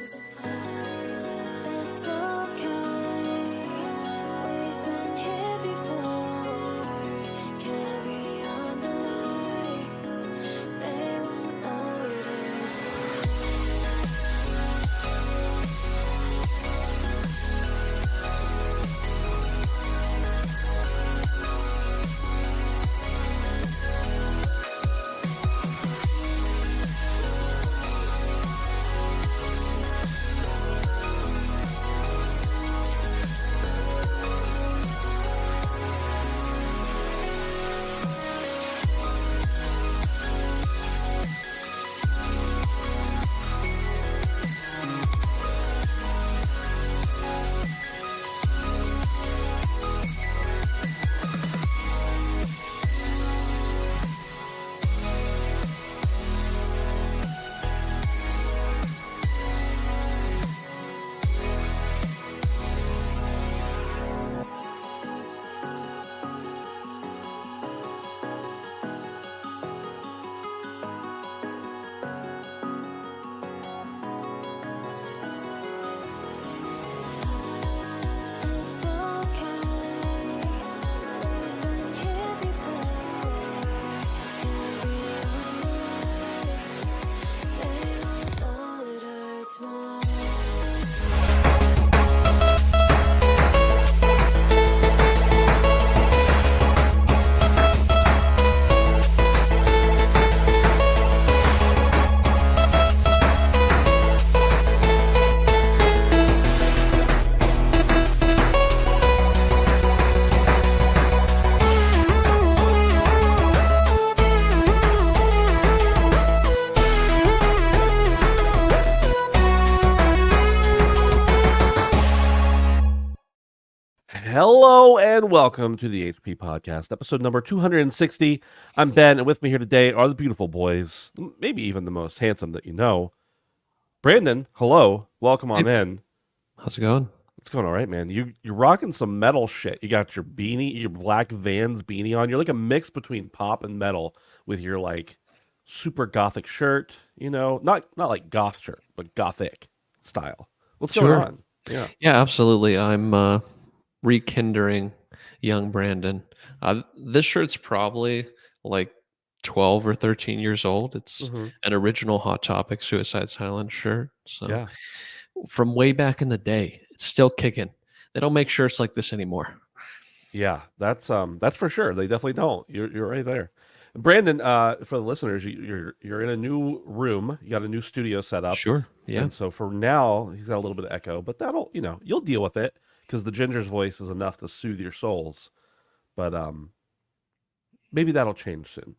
It's okay. We've been here before. Carry on the light. They won't know it is. It's okay. We've been here before. Carry on the light. They won't know it hurts more. Hello and welcome to the HP Podcast, episode number 260. I'm Ben, and with me here today are the beautiful boys, maybe even the most handsome that you know. Brandon, hello. Welcome on in. How's it going? It's going all right, man. You're rocking some metal shit. You got your beanie, your black Vans beanie on. You're like a mix between pop and metal with your like super gothic shirt, not like goth shirt, but gothic style. What's going on? Yeah, absolutely. I'm rekindling young Brandon. This shirt's probably like 12 or 13 years old. It's an original Hot Topic Suicide Silence shirt. So Yeah. from way back in the day, it's still kicking. They don't make shirts like this anymore. Yeah, that's for sure. They definitely don't. You're right there. Brandon, for the listeners, you're in a new room. You got a new studio set up. Sure. Yeah. And so for now, he's got a little bit of echo, but that'll, you'll deal with it because the Ginger's voice is enough to soothe your souls. But maybe that'll change soon.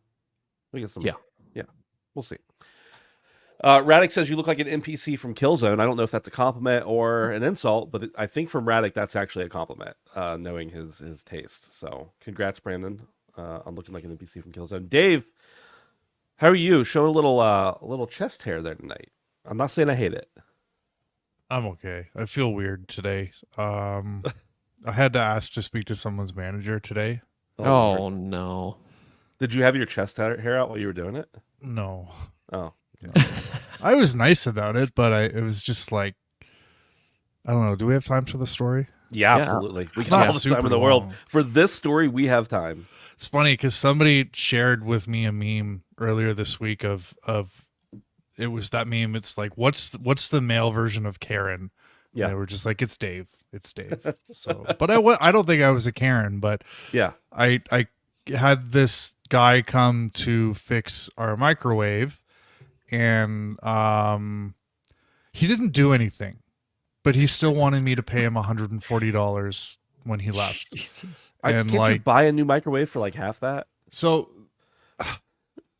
We get some. Yeah, we'll see. Radek says you look like an NPC from Killzone. I don't know if that's a compliment or an insult, but I think from Radek that's actually a compliment, knowing his taste. So congrats, Brandon, on looking like an NPC from Killzone. Dave, how are you? Show a little chest hair there tonight. I'm not saying I hate it. I'm okay. I feel weird today. I had to ask to speak to someone's manager today. Oh no. Did you have your chest hair out while you were doing it? No. Oh. I was nice about it, but it was just like, I don't know. Do we have time for the story? Yeah, absolutely. We It's got not all the time in the super world. long. For this story, we have time. It's funny because somebody shared with me a meme earlier this week of it was that meme. It's like, what's the male version of Karen? Yeah. And they were just like, it's Dave. It's Dave. So, but I don't think I was a Karen, but Yeah. I had this guy come to fix our microwave, and he didn't do anything, but he still wanted me to pay him $140 when he left. Jesus. And Can't you buy a new microwave for like half that? So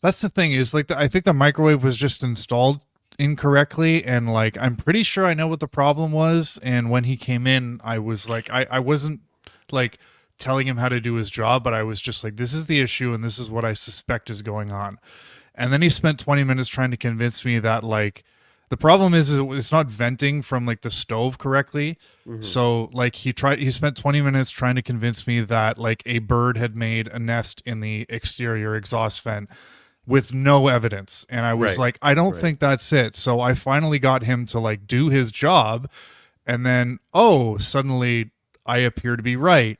that's the thing is like I think the microwave was just installed incorrectly, and like I'm pretty sure I know what the problem was. And when he came in, I was like, I wasn't like telling him how to do his job, but I was just like, this is the issue and this is what I suspect is going on. And then he spent 20 minutes trying to convince me that like the problem is it's not venting from like the stove correctly. So like he spent 20 minutes trying to convince me that like a bird had made a nest in the exterior exhaust vent, with no evidence. And I was Right. like, I don't Right. think that's it. So I finally got him to like do his job. And then, suddenly I appear to be right.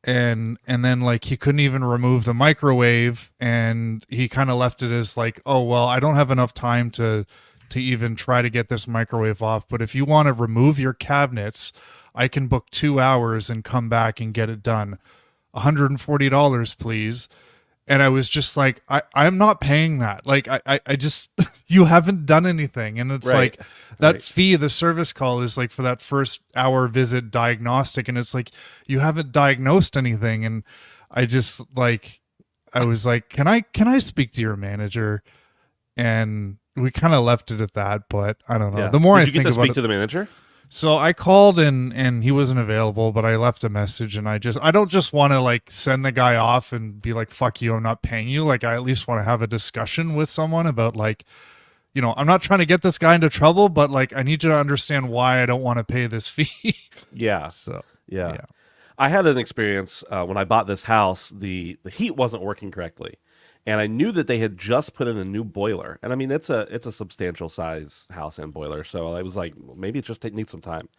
And then like he couldn't even remove the microwave, and he kind of left it as like, oh, well, I don't have enough time to even try to get this microwave off. But if you want to remove your cabinets, I can book 2 hours and come back and get it done. $140, please. And I was just like, I'm not paying that. Like, I just, you haven't done anything. And it's Right. like that Right. fee, the service call is like for that first hour visit diagnostic. And it's like, you haven't diagnosed anything. And I just like, I was like, can I speak to your manager? And we kind of left it at that, but I don't know. Yeah. The more Did I you think get to about speak it, to the manager? so I called and he wasn't available, but I left a message, and I don't just want to like send the guy off and be like, fuck you, I'm not paying you. Like, I at least want to have a discussion with someone about like, I'm not trying to get this guy into trouble, but like, I need you to understand why I don't want to pay this fee. Yeah. So Yeah. yeah. I had an experience when I bought this house. The heat wasn't working correctly, and I knew that they had just put in a new boiler. And I mean, it's a substantial size house and boiler, so I was like, well, maybe it just needs some time.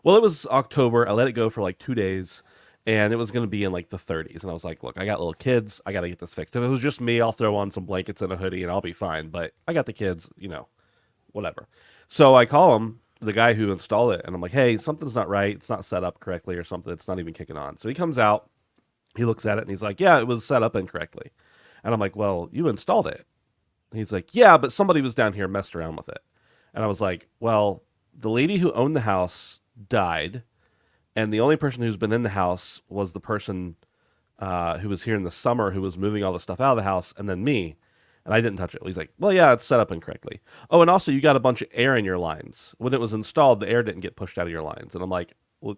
Well, it was October. I let it go for like 2 days, and it was going to be in like the 30s. And I was like, look, I got little kids. I got to get this fixed. If it was just me, I'll throw on some blankets and a hoodie, and I'll be fine. But I got the kids, whatever. So I call him, the guy who installed it, and I'm like, hey, something's not right. It's not set up correctly or something. It's not even kicking on. So he comes out, he looks at it, and he's like, yeah, it was set up incorrectly. And I'm like, well, you installed it. And he's like, yeah, but somebody was down here and messed around with it. And I was like, well, the lady who owned the house died, and the only person who's been in the house was the person who was here in the summer who was moving all the stuff out of the house, and then me. And I didn't touch it. He's like, well, yeah, it's set up incorrectly. Oh, and also you got a bunch of air in your lines. When it was installed, the air didn't get pushed out of your lines. And I'm like, well,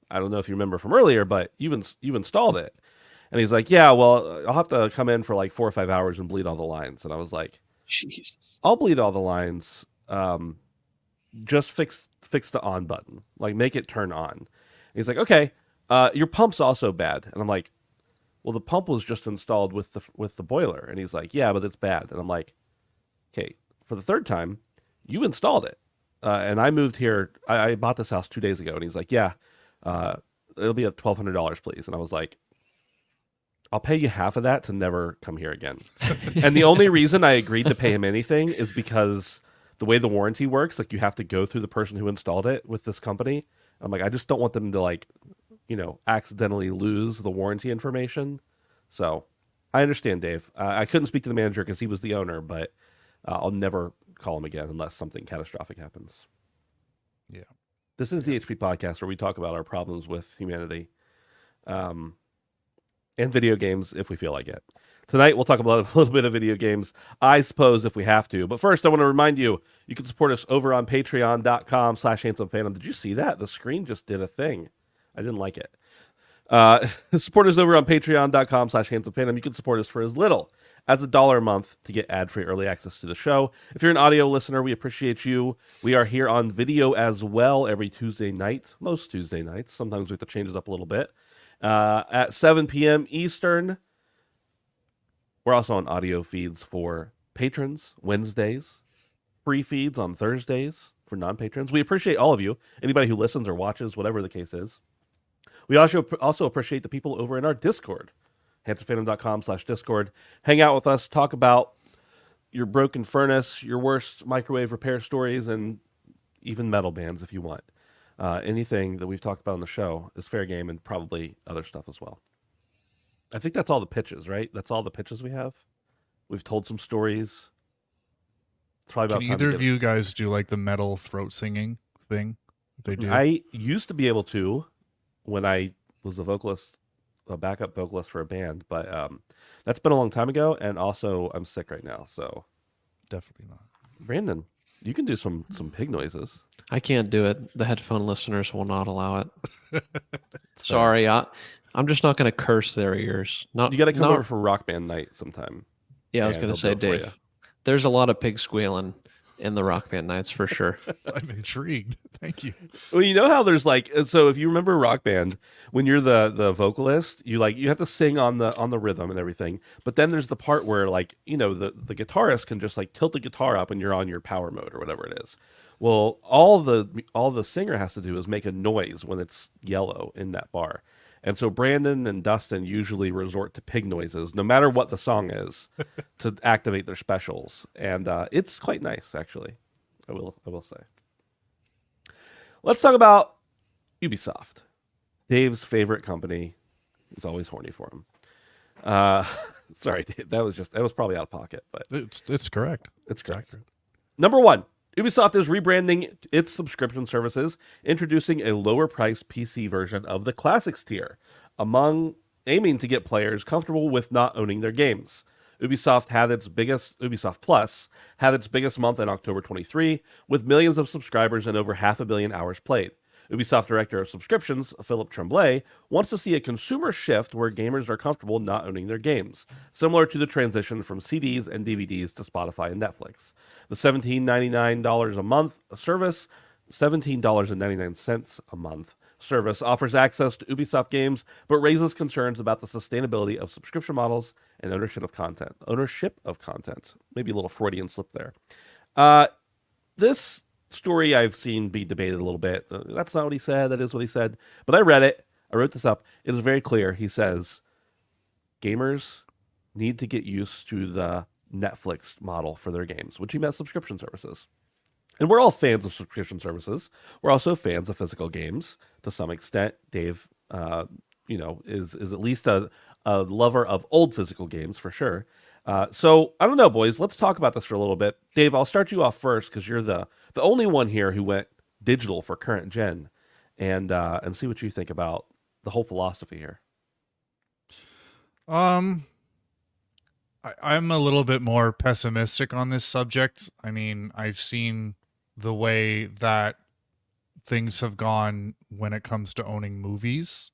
I don't know if you remember from earlier, but you installed it. And he's like, yeah, well, I'll have to come in for like 4 or 5 hours and bleed all the lines. And I was like, Jesus. I'll bleed all the lines. Just fix the on button. Like, make it turn on. And he's like, okay, your pump's also bad. And I'm like, well, the pump was just installed with the boiler. And he's like, yeah, but it's bad. And I'm like, okay, for the third time, you installed it. And I moved here. I bought this house 2 days ago. And he's like, yeah, it'll be at $1,200, please. And I was like, I'll pay you half of that to never come here again. And the only reason I agreed to pay him anything is because the way the warranty works, like, you have to go through the person who installed it with this company. I'm like, I just don't want them to, like, accidentally lose the warranty information. So I understand, Dave. I couldn't speak to the manager because he was the owner, but I'll never call him again unless something catastrophic happens. Yeah. This is the HP podcast where we talk about our problems with humanity. And video games if we feel like it. Tonight, we'll talk about a little bit of video games, I suppose, if we have to. But first, I want to remind you, you can support us over on patreon.com/handsomephantom. Did you see that? The screen just did a thing. I didn't like it. Support us over on patreon.com/handsomephantom. You can support us for as little as $1 a month to get ad-free early access to the show. If you're an audio listener, we appreciate you. We are here on video as well every Tuesday night, most Tuesday nights. Sometimes we have to change it up a little bit. At 7 p.m. Eastern. We're also on audio feeds for patrons Wednesdays, free feeds on Thursdays for non-patrons. We appreciate all of you, anybody who listens or watches, whatever the case is. We also appreciate the people over in our Discord, handsomephantom.com/Discord. Hang out with us, talk about your broken furnace, your worst microwave repair stories, and even metal bands if you want. Anything that we've talked about on the show is fair game, and probably other stuff as well. I think that's all the pitches, right? That's all the pitches we have. We've told some stories. It's probably about Can time either to of you guys do like the metal throat singing thing they do? I used to be able to when I was a vocalist, a backup vocalist for a band, but that's been a long time ago, and also I'm sick right now, so Definitely not. Brandon, you can do some pig noises. I can't do it. The headphone listeners will not allow it. Sorry, I'm just not going to curse their ears. Not You got to come not- over for Rock Band night sometime. Yeah, I was and going he'll to say, do it for Dave, you. there's a lot of pig squealing in the Rock Band nights for sure. I'm intrigued. Thank you. Well, you know how there's like, so if you remember Rock Band, when you're the vocalist, you have to sing on the rhythm and everything. But then there's the part where like, you know, the guitarist can just like tilt the guitar up and you're on your power mode or whatever it is. Well, all the singer has to do is make a noise when it's yellow in that bar. And so Brandon and Dustin usually resort to pig noises, no matter what the song is, to activate their specials. And it's quite nice, actually. I will say. Let's talk about Ubisoft, Dave's favorite company. He's always horny for him. Sorry, Dave, that was probably out of pocket, but it's correct. It's correct. Number one, Ubisoft is rebranding its subscription services, introducing a lower-priced PC version of the Classics tier, aiming to get players comfortable with not owning their games. Ubisoft Plus had its biggest month in October 23, with millions of subscribers and over 500 million hours played. Ubisoft Director of Subscriptions, Philip Tremblay, wants to see a consumer shift where gamers are comfortable not owning their games, similar to the transition from CDs and DVDs to Spotify and Netflix. The $17.99 a month service, $17.99 a month service offers access to Ubisoft games, but raises concerns about the sustainability of subscription models and ownership of content. Maybe a little Freudian slip there. This story I've seen be debated a little bit. That's not what he said. That is what he said. But I read it. I wrote this up. It is very clear. He says gamers need to get used to the Netflix model for their games, which he meant subscription services. And we're all fans of subscription services. We're also fans of physical games to some extent. Dave, is at least a lover of old physical games for sure. So I don't know, boys. Let's talk about this for a little bit. Dave, I'll start you off first because you're the only one here who went digital for current gen, and see what you think about the whole philosophy here. I'm a little bit more pessimistic on this subject. I mean, I've seen the way that things have gone when it comes to owning movies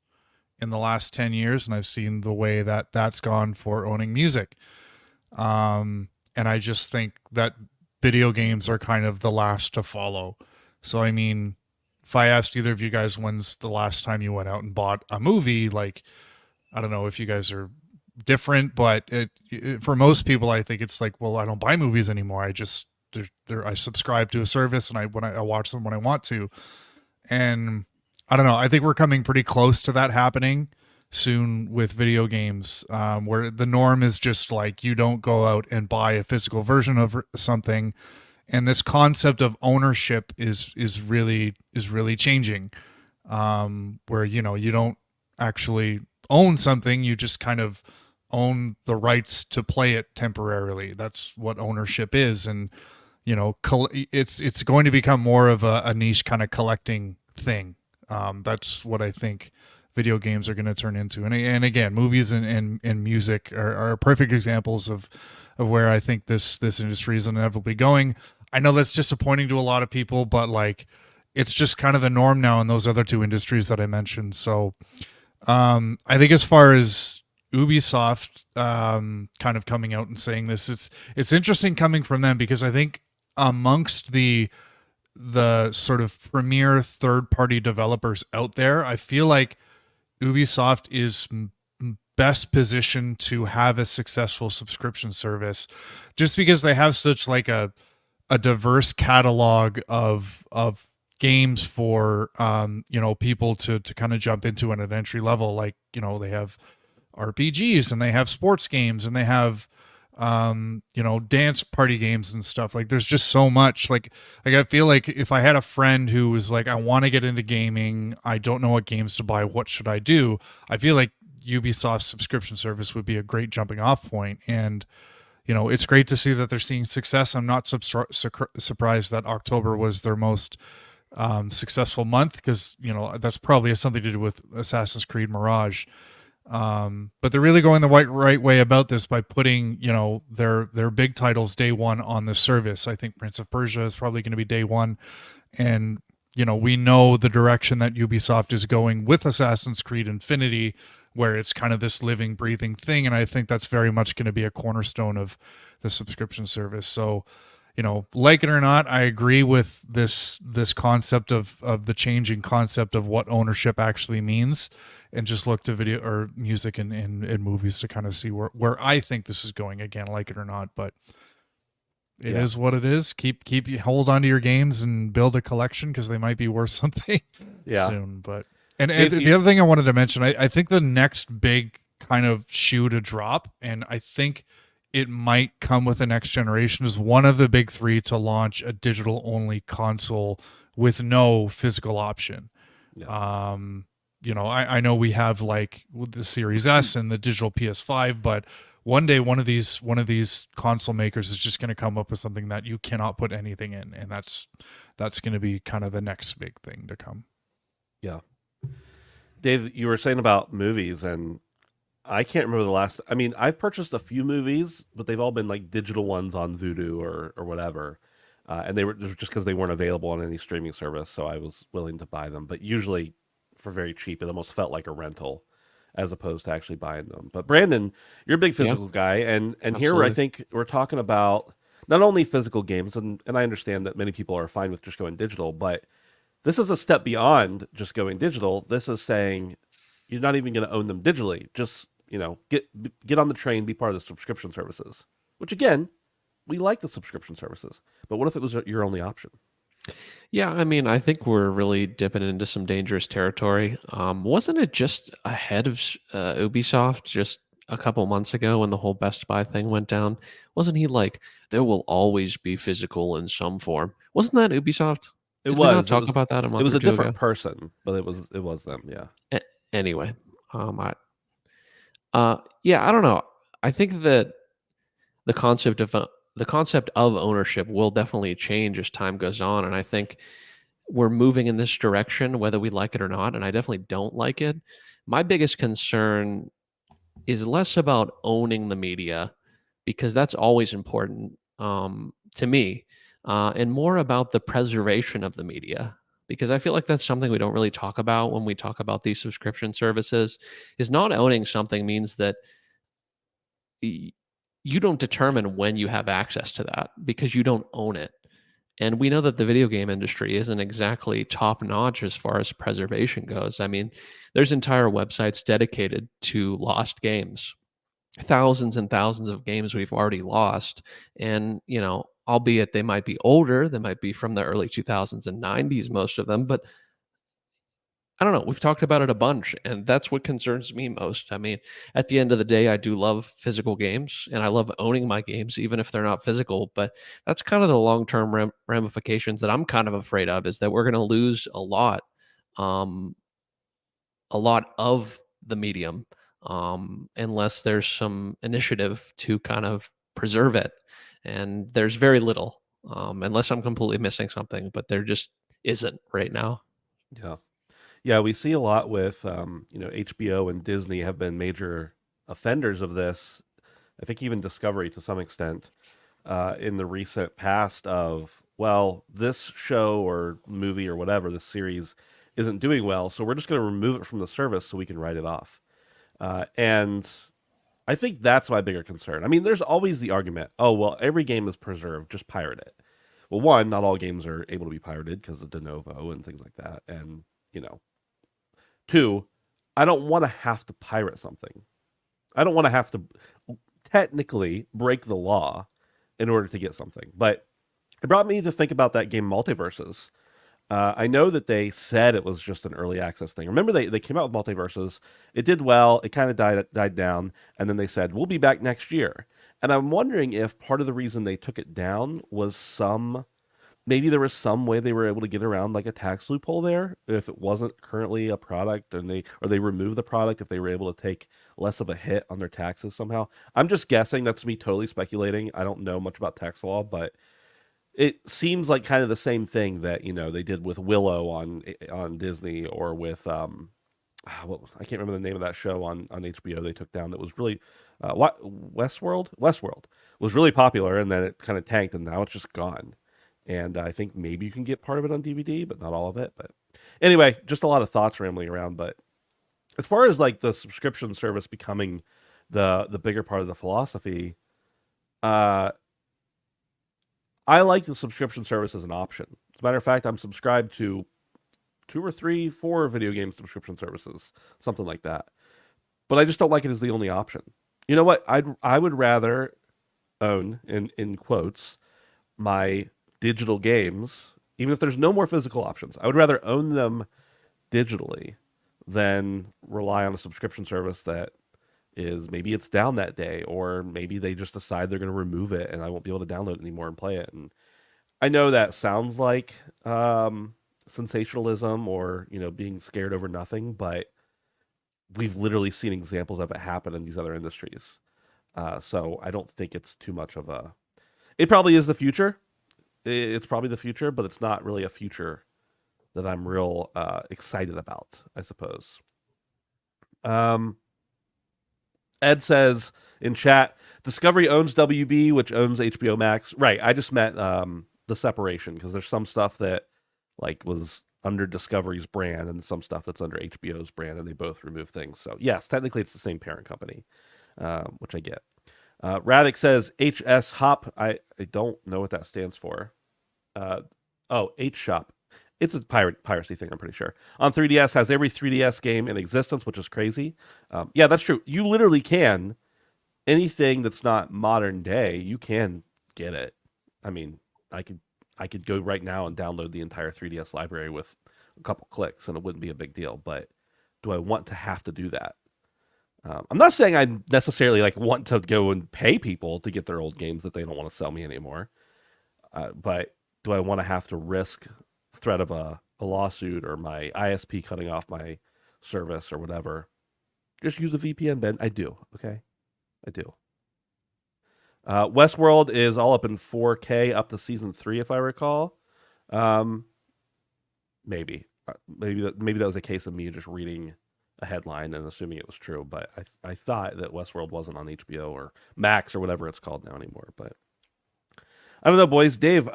in the last 10 years, and I've seen the way that that's gone for owning music. And I just think that video games are kind of the last to follow. So, I mean, if I asked either of you guys when's the last time you went out and bought a movie, like, I don't know if you guys are different, but for most people, I think it's like, well, I don't buy movies anymore. I subscribe to a service and I watch them when I want to. And I don't know. I think we're coming pretty close to that happening soon with video games, where the norm is just like you don't go out and buy a physical version of something, and this concept of ownership is really changing, where you don't actually own something, you just kind of own the rights to play it temporarily. That's what ownership is, and it's going to become more of a niche kind of collecting thing. That's what I think video games are going to turn into. And again, movies and music are perfect examples of where I think this industry is inevitably going. I know that's disappointing to a lot of people, but like, it's just kind of the norm now in those other two industries that I mentioned. So I think as far as Ubisoft kind of coming out and saying this, it's interesting coming from them, because I think amongst the sort of premier third-party developers out there, I feel like Ubisoft is best positioned to have a successful subscription service, just because they have such like a diverse catalog of games for people to kind of jump into at an entry level. Like, they have RPGs and they have sports games and they have dance party games and stuff. Like, there's just so much. Like I feel like if I had a friend who was like, I want to get into gaming, I don't know what games to buy, what should I do? I feel like Ubisoft's subscription service would be a great jumping off point. And it's great to see that they're seeing success. I'm not surprised that October was their most successful month, because that's probably has something to do with Assassin's Creed Mirage. But they're really going the right way about this by putting, their big titles day one on the service. I think Prince of Persia is probably going to be day one. And, we know the direction that Ubisoft is going with Assassin's Creed Infinity, where it's kind of this living, breathing thing. And I think that's very much going to be a cornerstone of the subscription service. So, like it or not, I agree with this concept of the changing concept of what ownership actually means, and just look to video or music and movies to kind of see where I think this is going, again, like it or not. But it is what it is. Hold on to your games and build a collection, because they might be worth something soon. But and the other thing I wanted to mention, I think the next big kind of shoe to drop, and I think it might come with the next generation, is one of the big three to launch a digital only console with no physical option. I know we have like with the Series S and the digital PS5, but one day one of these console makers is just going to come up with something that you cannot put anything in, and that's going to be kind of the next big thing to come. Yeah. Dave, you were saying about movies, and I can't remember the last. I mean, I've purchased a few movies, but they've all been like digital ones on Vudu or whatever, and they were just because they weren't available on any streaming service, so I was willing to buy them. But usually for very cheap, it almost felt like a rental as opposed to actually buying them. But Brandon, you're a big physical guy, and here I think we're talking about not only physical games, and I understand that many people are fine with just going digital, but this is a step beyond just going digital. This is saying you're not even going to own them digitally. Just, get on the train, be part of the subscription services, which again, we like the subscription services, but what if it was your only option? Yeah, I mean, I think we're really dipping into some dangerous territory. Wasn't it just ahead of Ubisoft just a couple months ago when the whole Best Buy thing went down? Wasn't he like, there will always be physical in some form? Wasn't that Ubisoft? Did we not talk about that a month It was or a two different ago? person, but it was them, yeah. Anyway, yeah, I don't know. I think that the concept of ownership will definitely change as time goes on, and I think we're moving in this direction, whether we like it or not, and I definitely don't like it. My biggest concern is less about owning the media, because that's always important to me, and more about the preservation of the media, because I feel like that's something we don't really talk about when we talk about these subscription services. Is not owning something means that you don't determine when you have access to that because you don't own it. And we know that the video game industry isn't exactly top notch as far as preservation goes. I mean, there's entire websites dedicated to lost games, thousands and thousands of games we've already lost. And, albeit they might be older, they might be from the early 2000s and 90s, most of them, but I don't know. We've talked about it a bunch, and that's what concerns me most. I mean, at the end of the day, I do love physical games, and I love owning my games, even if they're not physical. But that's kind of the long-term ramifications that I'm kind of afraid of, is that we're going to lose um, a lot of the medium, unless there's some initiative to kind of preserve it. And there's very little, unless I'm completely missing something, but there just isn't right now. Yeah. Yeah, we see a lot with, HBO and Disney have been major offenders of this. I think even Discovery to some extent in the recent past of, well, this show or movie or whatever, this series isn't doing well, so we're just going to remove it from the service so we can write it off. And I think that's my bigger concern. I mean, there's always the argument, oh, well, every game is preserved, just pirate it. Well, one, not all games are able to be pirated because of de novo and things like that. And, two, I don't want to have to pirate something. I don't want to have to technically break the law in order to get something. But it brought me to think about that game Multiverses. I know that they said it was just an early access thing. Remember, they came out with Multiverses. It did well. It kind of died down. And then they said, we'll be back next year. And I'm wondering if part of the reason they took it down was maybe there was some way they were able to get around like a tax loophole there if it wasn't currently a product, and they removed the product if they were able to take less of a hit on their taxes somehow. I'm just guessing. That's me totally speculating. I don't know much about tax law, but it seems like kind of the same thing that they did with Willow on Disney, or with I can't remember the name of that show on HBO they took down that was really Westworld was really popular, and then it kind of tanked, and now it's just gone. And I think maybe you can get part of it on DVD, but not all of it. But anyway, just a lot of thoughts rambling around. But as far as like the subscription service becoming the bigger part of the philosophy, I like the subscription service as an option. As a matter of fact, I'm subscribed to 2 or 3, 4 video game subscription services, something like that. But I just don't like it as the only option. You know what? I would rather own, in quotes, my digital games, even if there's no more physical options. I would rather own them digitally than rely on a subscription service that is maybe it's down that day, or maybe they just decide they're going to remove it and I won't be able to download it anymore and play it. And I know that sounds like sensationalism or being scared over nothing, but we've literally seen examples of it happen in these other industries. So I don't think it's too much of a. It probably is the future. It's probably the future, but it's not really a future that I'm real excited about, I suppose. Ed says in chat, Discovery owns WB, which owns HBO Max. Right. I just meant the separation, because there's some stuff that was under Discovery's brand and some stuff that's under HBO's brand, and they both remove things. So yes, technically it's the same parent company, which I get. Radix says HS Hop. I don't know what that stands for. H Shop. It's a piracy thing, I'm pretty sure. On 3DS, has every 3DS game in existence, which is crazy. Yeah, that's true. You literally can. Anything that's not modern day, you can get it. I mean, I could go right now and download the entire 3DS library with a couple clicks, and it wouldn't be a big deal. But do I want to have to do that? I'm not saying I necessarily want to go and pay people to get their old games that they don't want to sell me anymore. But do I want to have to risk threat of a lawsuit or my ISP cutting off my service or whatever? Just use a VPN, Ben. I do. Okay, I do. Westworld is all up in 4K up to season 3, if I recall. Maybe that was a case of me just reading a headline and assuming it was true, but I thought that Westworld wasn't on HBO or Max or whatever it's called now anymore. But I don't know, boys. Dave,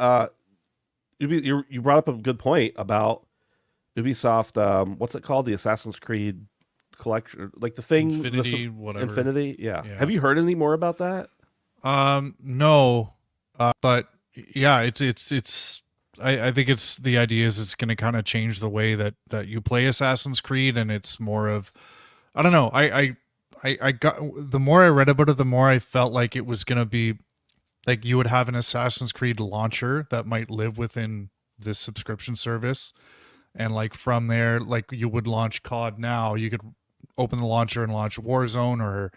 you brought up a good point about Ubisoft. What's it called? The Assassin's Creed collection, the thing, Infinity, whatever. Infinity, yeah. Have you heard any more about that? No, but yeah, it's. I think it's the idea is it's going to kind of change the way that you play Assassin's Creed, and it's more of, I don't know. I got, the more I read about it, the more I felt like it was going to be like you would have an Assassin's Creed launcher that might live within this subscription service, and from there, you would launch COD now, you could open the launcher and launch Warzone or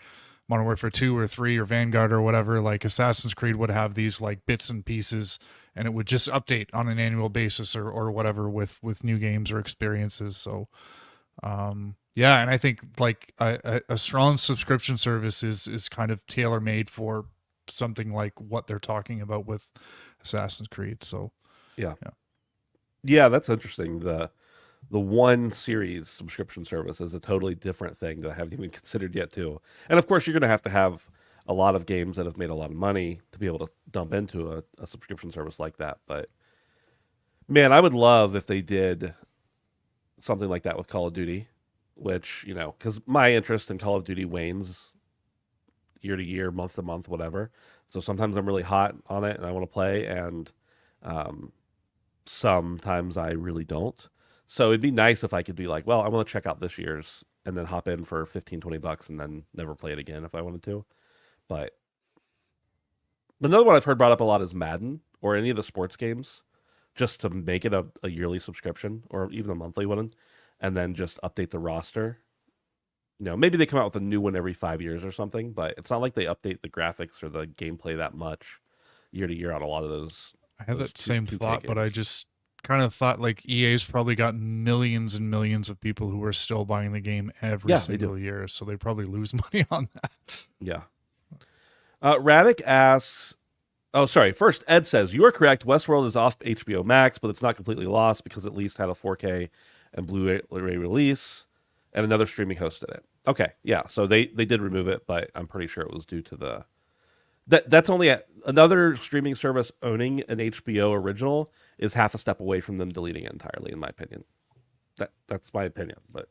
Modern Warfare 2 or 3 or Vanguard or whatever. Assassin's Creed would have these bits and pieces, and it would just update on an annual basis or whatever with new games or experiences. So yeah, and I think a strong subscription service is kind of tailor-made for something like what they're talking about with Assassin's Creed. So yeah, that's interesting. The one series subscription service is a totally different thing that I haven't even considered yet too. And of course, you're going to have a lot of games that have made a lot of money to be able to dump into a subscription service like that. But man, I would love if they did something like that with Call of Duty, which, because my interest in Call of Duty wanes year to year, month to month, whatever. So sometimes I'm really hot on it and I want to play, and sometimes I really don't. So it'd be nice if I could be well, I want to check out this year's and then hop in for $15-20 and then never play it again if I wanted to. But another one I've heard brought up a lot is Madden or any of the sports games, just to make it a yearly subscription or even a monthly one, and then just update the roster. Maybe they come out with a new one every 5 years or something, but it's not like they update the graphics or the gameplay that much year to year on a lot of those. I had that same thought, but I just kind of thought EA's probably got millions and millions of people who are still buying the game every single year, so they probably lose money on that. Yeah. Radic asks, first Ed says, you are correct, Westworld is off HBO Max, but it's not completely lost because at least had a 4K and Blu-ray release, and another streaming hosted it. Okay, yeah, so they did remove it, but I'm pretty sure it was due to that's only another streaming service owning an HBO original is half a step away from them deleting it entirely, in my opinion. That's my opinion. But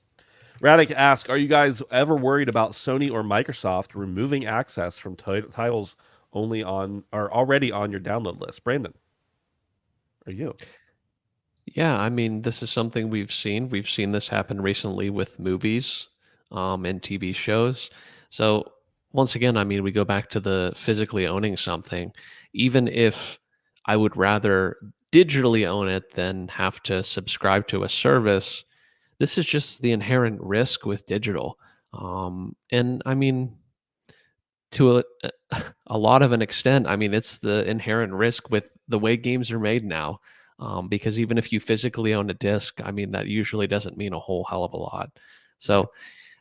Radic asks, are you guys ever worried about Sony or Microsoft removing access from titles already on your download list? Brandon. Or you? Yeah, I mean, this is something we've seen. We've seen this happen recently with movies and TV shows. So once again, I mean, we go back to the physically owning something. Even if I would rather digitally own it than have to subscribe to a service, this is just the inherent risk with digital. And I mean, to a lot of an extent, I mean, it's the inherent risk with the way games are made now. Because even if you physically own a disc, I mean, that usually doesn't mean a whole hell of a lot. So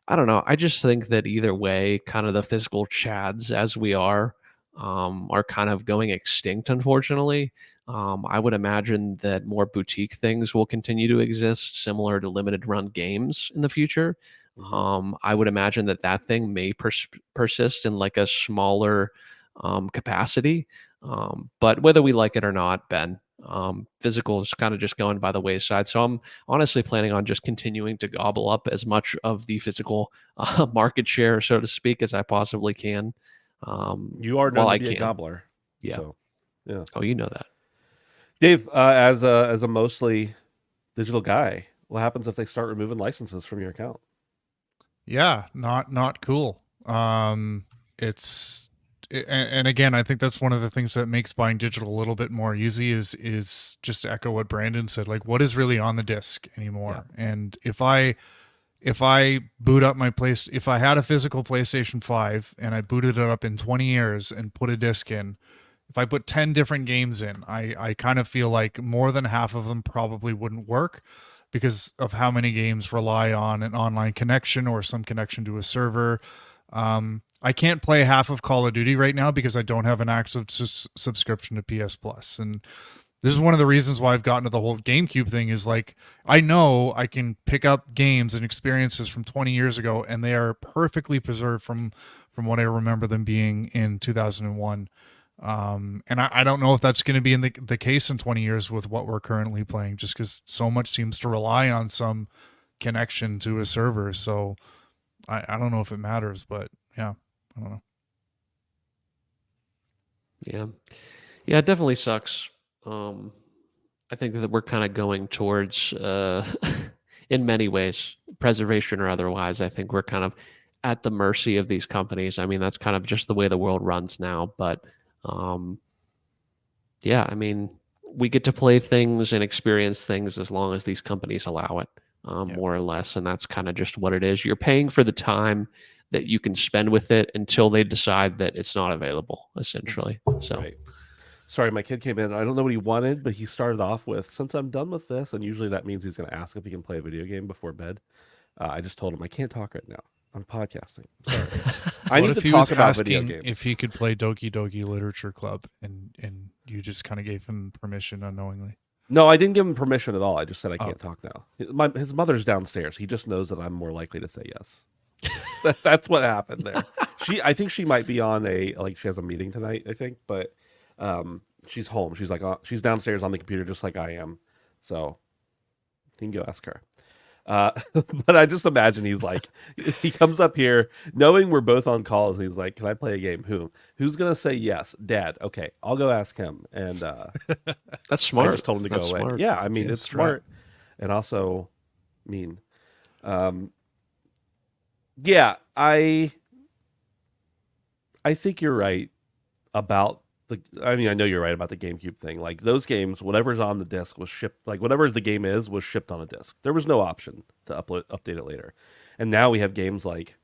I don't know. I just think that either way, kind of the physical chads as we are kind of going extinct, unfortunately. I would imagine that more boutique things will continue to exist, similar to limited run games in the future. I would imagine that that thing may persist in like a smaller capacity. But whether we like it or not, Ben, physical is kind of just going by the wayside. So I'm honestly planning on just continuing to gobble up as much of the physical market share, so to speak, as I possibly can. You are known while to I be a can. gobbler. Yeah. So, yeah. Oh, you know that. Dave, as a mostly digital guy, what happens if they start removing licenses from your account? Yeah, not cool. And again, I think that's one of the things that makes buying digital a little bit more easy is just to echo what Brandon said, like what is really on the disc anymore. Yeah. And if I boot up if I had a physical PlayStation 5 and I booted it up in 20 years and put a disc in, if I put 10 different games in, I kind of feel like more than half of them probably wouldn't work because of how many games rely on an online connection or some connection to a server. I can't play half of Call of Duty right now because I don't have an active subscription to PS Plus. And this is one of the reasons why I've gotten to the whole GameCube thing is like, I know I can pick up games and experiences from 20 years ago and they are perfectly preserved from what I remember them being in 2001. And I don't know if that's going to be in the case in 20 years with what we're currently playing, just because so much seems to rely on some connection to a server. So I don't know if it matters, but yeah, I don't know. Yeah, it definitely sucks. I think that we're kind of going towards, in many ways, preservation or otherwise, I think we're kind of at the mercy of these companies. I mean, that's kind of just the way the world runs now. But yeah, I mean, we get to play things and experience things as long as these companies allow it, more or less. And that's kind of just what it is. You're paying for the time that you can spend with it until they decide that it's not available, essentially. So. Right. Sorry, my kid came in. I don't know what he wanted, but he started off with, since I'm done with this, and usually that means he's going to ask if he can play a video game before bed. I just told him, I can't talk right now. I'm podcasting. Sorry. I need to talk about video games. If he could play Doki Doki Literature Club, and you just kind of gave him permission unknowingly. No, I didn't give him permission at all. I just said I can't talk now. His mother's downstairs. He just knows that I'm more likely to say yes. That's what happened there. I think she might be on she has a meeting tonight, I think, but she's home. She's she's downstairs on the computer just like I am. So you can go ask her. But I just imagine he comes up here knowing we're both on calls. And he's like, "Can I play a game? Who's gonna say yes? Dad. Okay, I'll go ask him." And that's smart. I just told him to go away. Smart. Yeah, I mean it's smart, and also mean. Yeah, I think you're right about I know you're right about the GameCube thing. Like those games, whatever's on the disc was shipped. Like whatever the game was shipped on a disc. There was no option to update it later. And now we have games like,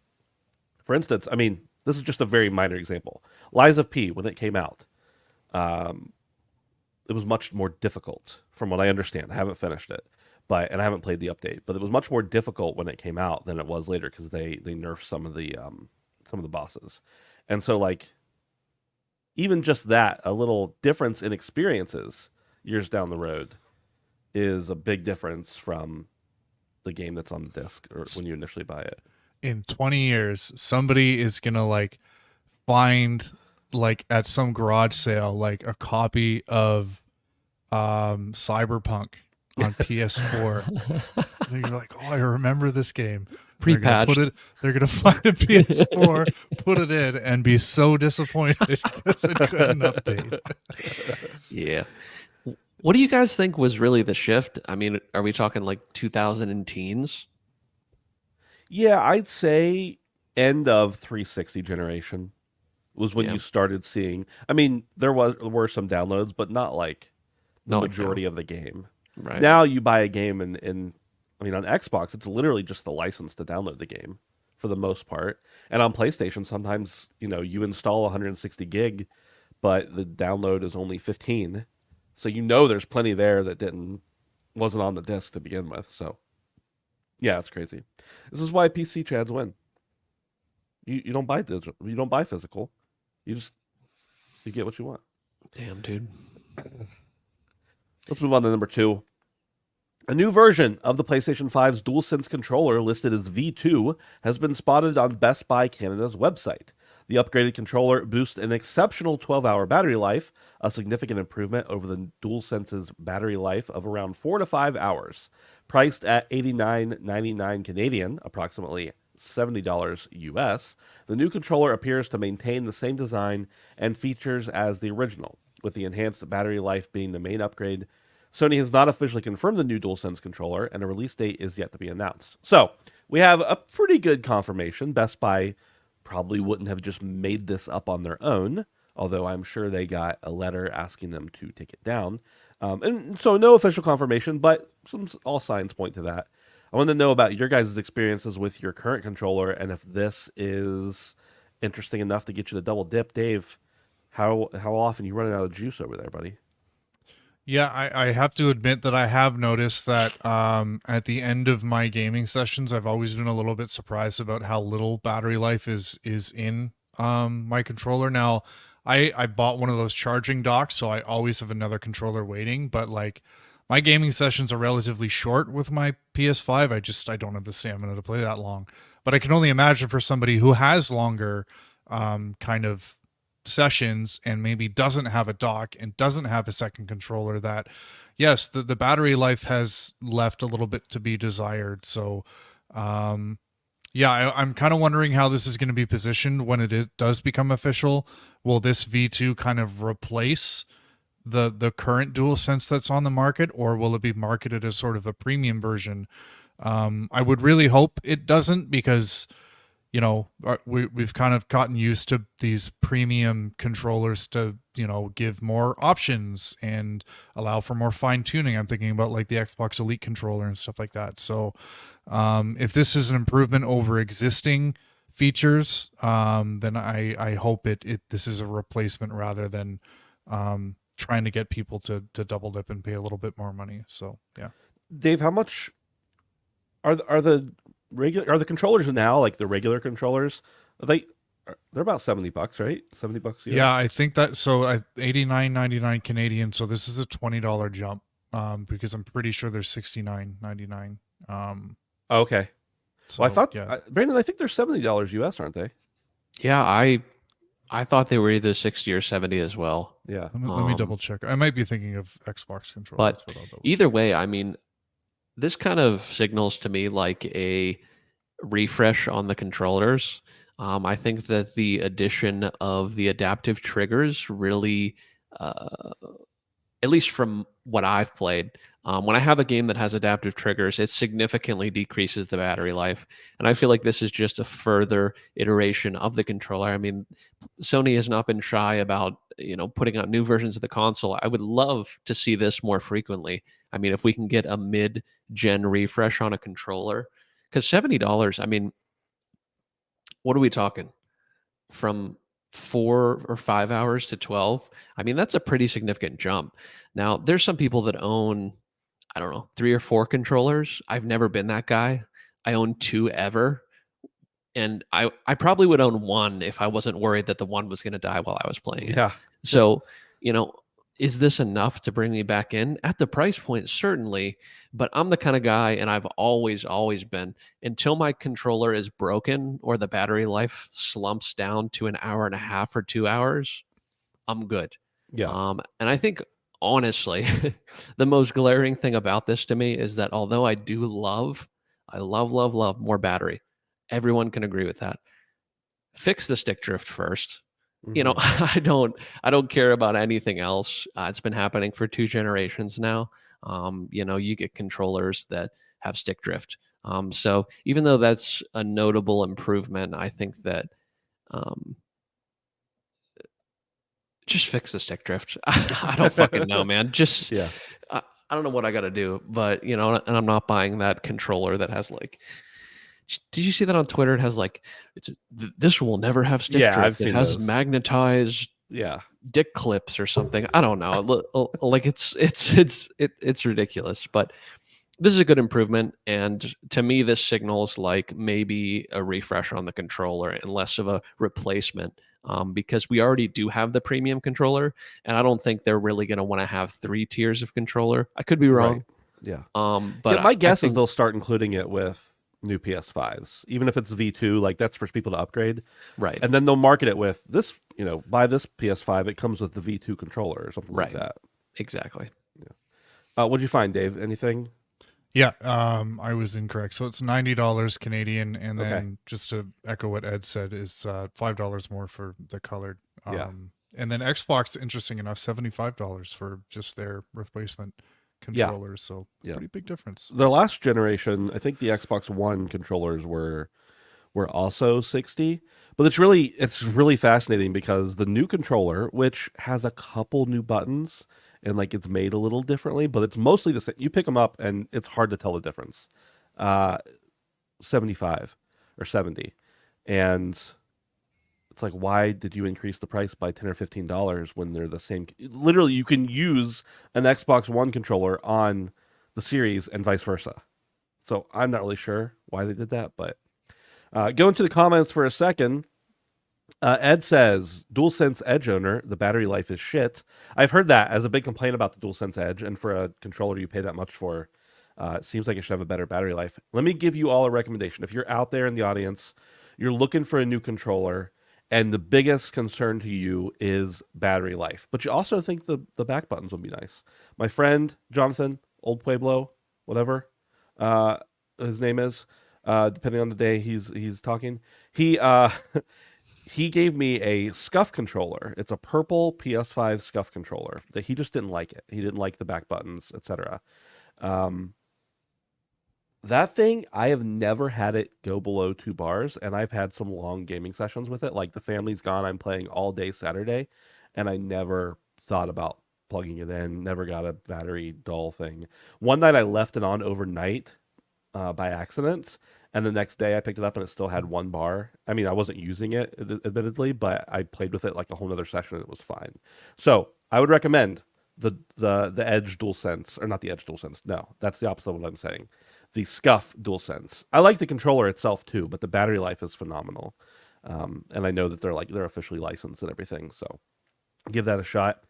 for instance, I mean, this is just a very minor example. Lies of P, when it came out, it was much more difficult, from what I understand. I haven't finished it, and I haven't played the update. But it was much more difficult when it came out than it was later because they nerfed some of the bosses, and so even just that, a little difference in experiences years down the road is a big difference from the game that's on the disc or when you initially buy it. In 20 years, somebody is going to find at some garage sale, a copy of Cyberpunk on PS4. And you're like, oh, I remember this game. Pre-patched. They're gonna find a PS4, put it in, and be so disappointed because it couldn't update. Yeah. What do you guys think was really the shift? I mean, are we talking like 2000 and teens? Yeah, I'd say end of 360 generation was when Yeah. you started seeing. I mean, were some downloads, but not like the Not like now. majority of the game. Right. Now you buy a game and I mean on Xbox it's literally just the license to download the game for the most part. And on PlayStation sometimes, you install 160 gig, but the download is only 15. So there's plenty there that wasn't on the disc to begin with. So yeah, it's crazy. This is why PC chads win. You don't buy digital, you don't buy physical. You get what you want. Damn, dude. Let's move on to number 2. A new version of the PlayStation 5's DualSense controller, listed as V2, has been spotted on Best Buy Canada's website. The upgraded controller boasts an exceptional 12-hour battery life, a significant improvement over the DualSense's battery life of around 4 to 5 hours. Priced at $89.99 Canadian, approximately $70 US, the new controller appears to maintain the same design and features as the original, with the enhanced battery life being the main upgrade. Sony has not officially confirmed the new DualSense controller, and a release date is yet to be announced. So, we have a pretty good confirmation. Best Buy probably wouldn't have just made this up on their own, although I'm sure they got a letter asking them to take it down. And so, no official confirmation, but all signs point to that. I want to know about your guys' experiences with your current controller, and if this is interesting enough to get you to double dip. Dave, how often you running out of juice over there, buddy? Yeah, I have to admit that I have noticed that at the end of my gaming sessions, I've always been a little bit surprised about how little battery life is in my controller. Now, I bought one of those charging docks, so I always have another controller waiting, but like my gaming sessions are relatively short with my PS5. I don't have the stamina to play that long. But I can only imagine for somebody who has longer kind of sessions and maybe doesn't have a dock and doesn't have a second controller, that yes, the battery life has left a little bit to be desired. So yeah, I'm kind of wondering how this is going to be positioned when it does become official. Will this V2 kind of replace the current DualSense that's on the market, or will it be marketed as sort of a premium version? I would really hope it doesn't, because we've kind of gotten used to these premium controllers to, give more options and allow for more fine tuning. I'm thinking about like the Xbox Elite controller and stuff like that. So if this is an improvement over existing features, then I hope this is a replacement rather than trying to get people to double dip and pay a little bit more money. So yeah. Dave, how much are the controllers now, like the regular controllers? They're about $70, right? $70 US? Yeah, I think that. So $89.99 Canadian. So this is a $20 jump, because I'm pretty sure they're $69.99. Okay. So, Well, I thought, yeah. Brandon, I think they're $70 US, aren't they? Yeah, I thought they were either 60 or 70 as well. Yeah. Let me double check. I might be thinking of Xbox controllers. But either way, I mean, this kind of signals to me like a refresh on the controllers. I think that the addition of the adaptive triggers really, at least from what I've played, when I have a game that has adaptive triggers, it significantly decreases the battery life. And I feel like this is just a further iteration of the controller. I mean, Sony has not been shy about, putting out new versions of the console. I would love to see this more frequently. I mean, if we can get a mid-gen refresh on a controller, because $70, I mean, what are we talking? From 4 or 5 hours to 12? I mean, that's a pretty significant jump. Now, there's some people that own, I don't know, 3 or 4 controllers. I've never been that guy. I own 2 ever. And I probably would own 1 if I wasn't worried that the one was going to die while I was playing it. Yeah. So, is this enough to bring me back in? At the price point, certainly. But I'm the kind of guy, and I've always been, until my controller is broken or the battery life slumps down to an hour and a half or 2 hours, I'm good. Yeah. And I think, honestly, the most glaring thing about this to me is that although I love more battery. Everyone can agree with that. Fix the stick drift first. You know, Mhm. I don't care about anything else. It's been happening for 2 generations now. You know, you get controllers that have stick drift. So even though that's a notable improvement, I think that um, just fix the stick drift. I don't fucking know, man. Just Yeah. I don't know what I got to do, but you know, and I'm not buying that controller that has like. Did you see that on Twitter? It has like this will never have stick Yeah, I've drift. It seen has those. magnetized Yeah. dick clips or something. I don't know. Like it's ridiculous, but this is a good improvement. And to me, this signals like maybe a refresh on the controller and less of a replacement. Because we already do have the premium controller, and I don't think they're really going to want to have 3 tiers of controller. I could be Right. wrong, Yeah. but Yeah, my I guess is think they'll start including it with new PS5s, even if it's V2, like that's for people to upgrade. right, And then they'll market it with this, buy this PS5, it comes with the V2 controller or something like right, that. exactly. What'd you find, Dave? Anything? Yeah, I was incorrect. So it's $90 Canadian, and Okay. then just to echo what Ed said, is $5 more for the colored. Yeah. And then Xbox, interesting enough, $75 for just their replacement Yeah. controllers. So Yeah. pretty big difference. Their last generation, I think the Xbox One controllers were also 60. But it's really fascinating because the new controller, which has a couple new buttons and like it's made a little differently, but it's mostly the same. You pick them up and it's hard to tell the difference. 75 or 70. And it's like, why did you increase the price by 10 or $15 when they're the same? Literally, you can use an Xbox One controller on the series and vice versa. So I'm not really sure why they did that, but go into the comments for a second. Ed says, DualSense Edge owner, the battery life is shit. I've heard that as a big complaint about the DualSense Edge, and for a controller you pay that much for, it seems like it should have a better battery life. Let me give you all a recommendation. If you're out there in the audience, you're looking for a new controller, and the biggest concern to you is battery life, but you also think the back buttons would be nice. My friend, Jonathan, Old Pueblo, whatever his name is, depending on the day he's talking, he he gave me a Scuff controller. It's a purple PS5 Scuff controller that he just didn't like it. He didn't like the back buttons, etc. Um, that thing, I have never had it go below 2 bars, and I've had some long gaming sessions with it. Like the family's gone, I'm playing all day Saturday, and I never thought about plugging it in. Never got a battery dull thing. One night I left it on overnight by accident. And the next day I picked it up and it still had 1 bar. I mean, I wasn't using it, admittedly, but I played with it like a whole other session and it was fine. So I would recommend the Edge DualSense, or not the Edge DualSense. No, that's the opposite of what I'm saying. The Scuff DualSense. I like the controller itself too, but the battery life is phenomenal. And I know that they're officially licensed and everything, so give that a shot.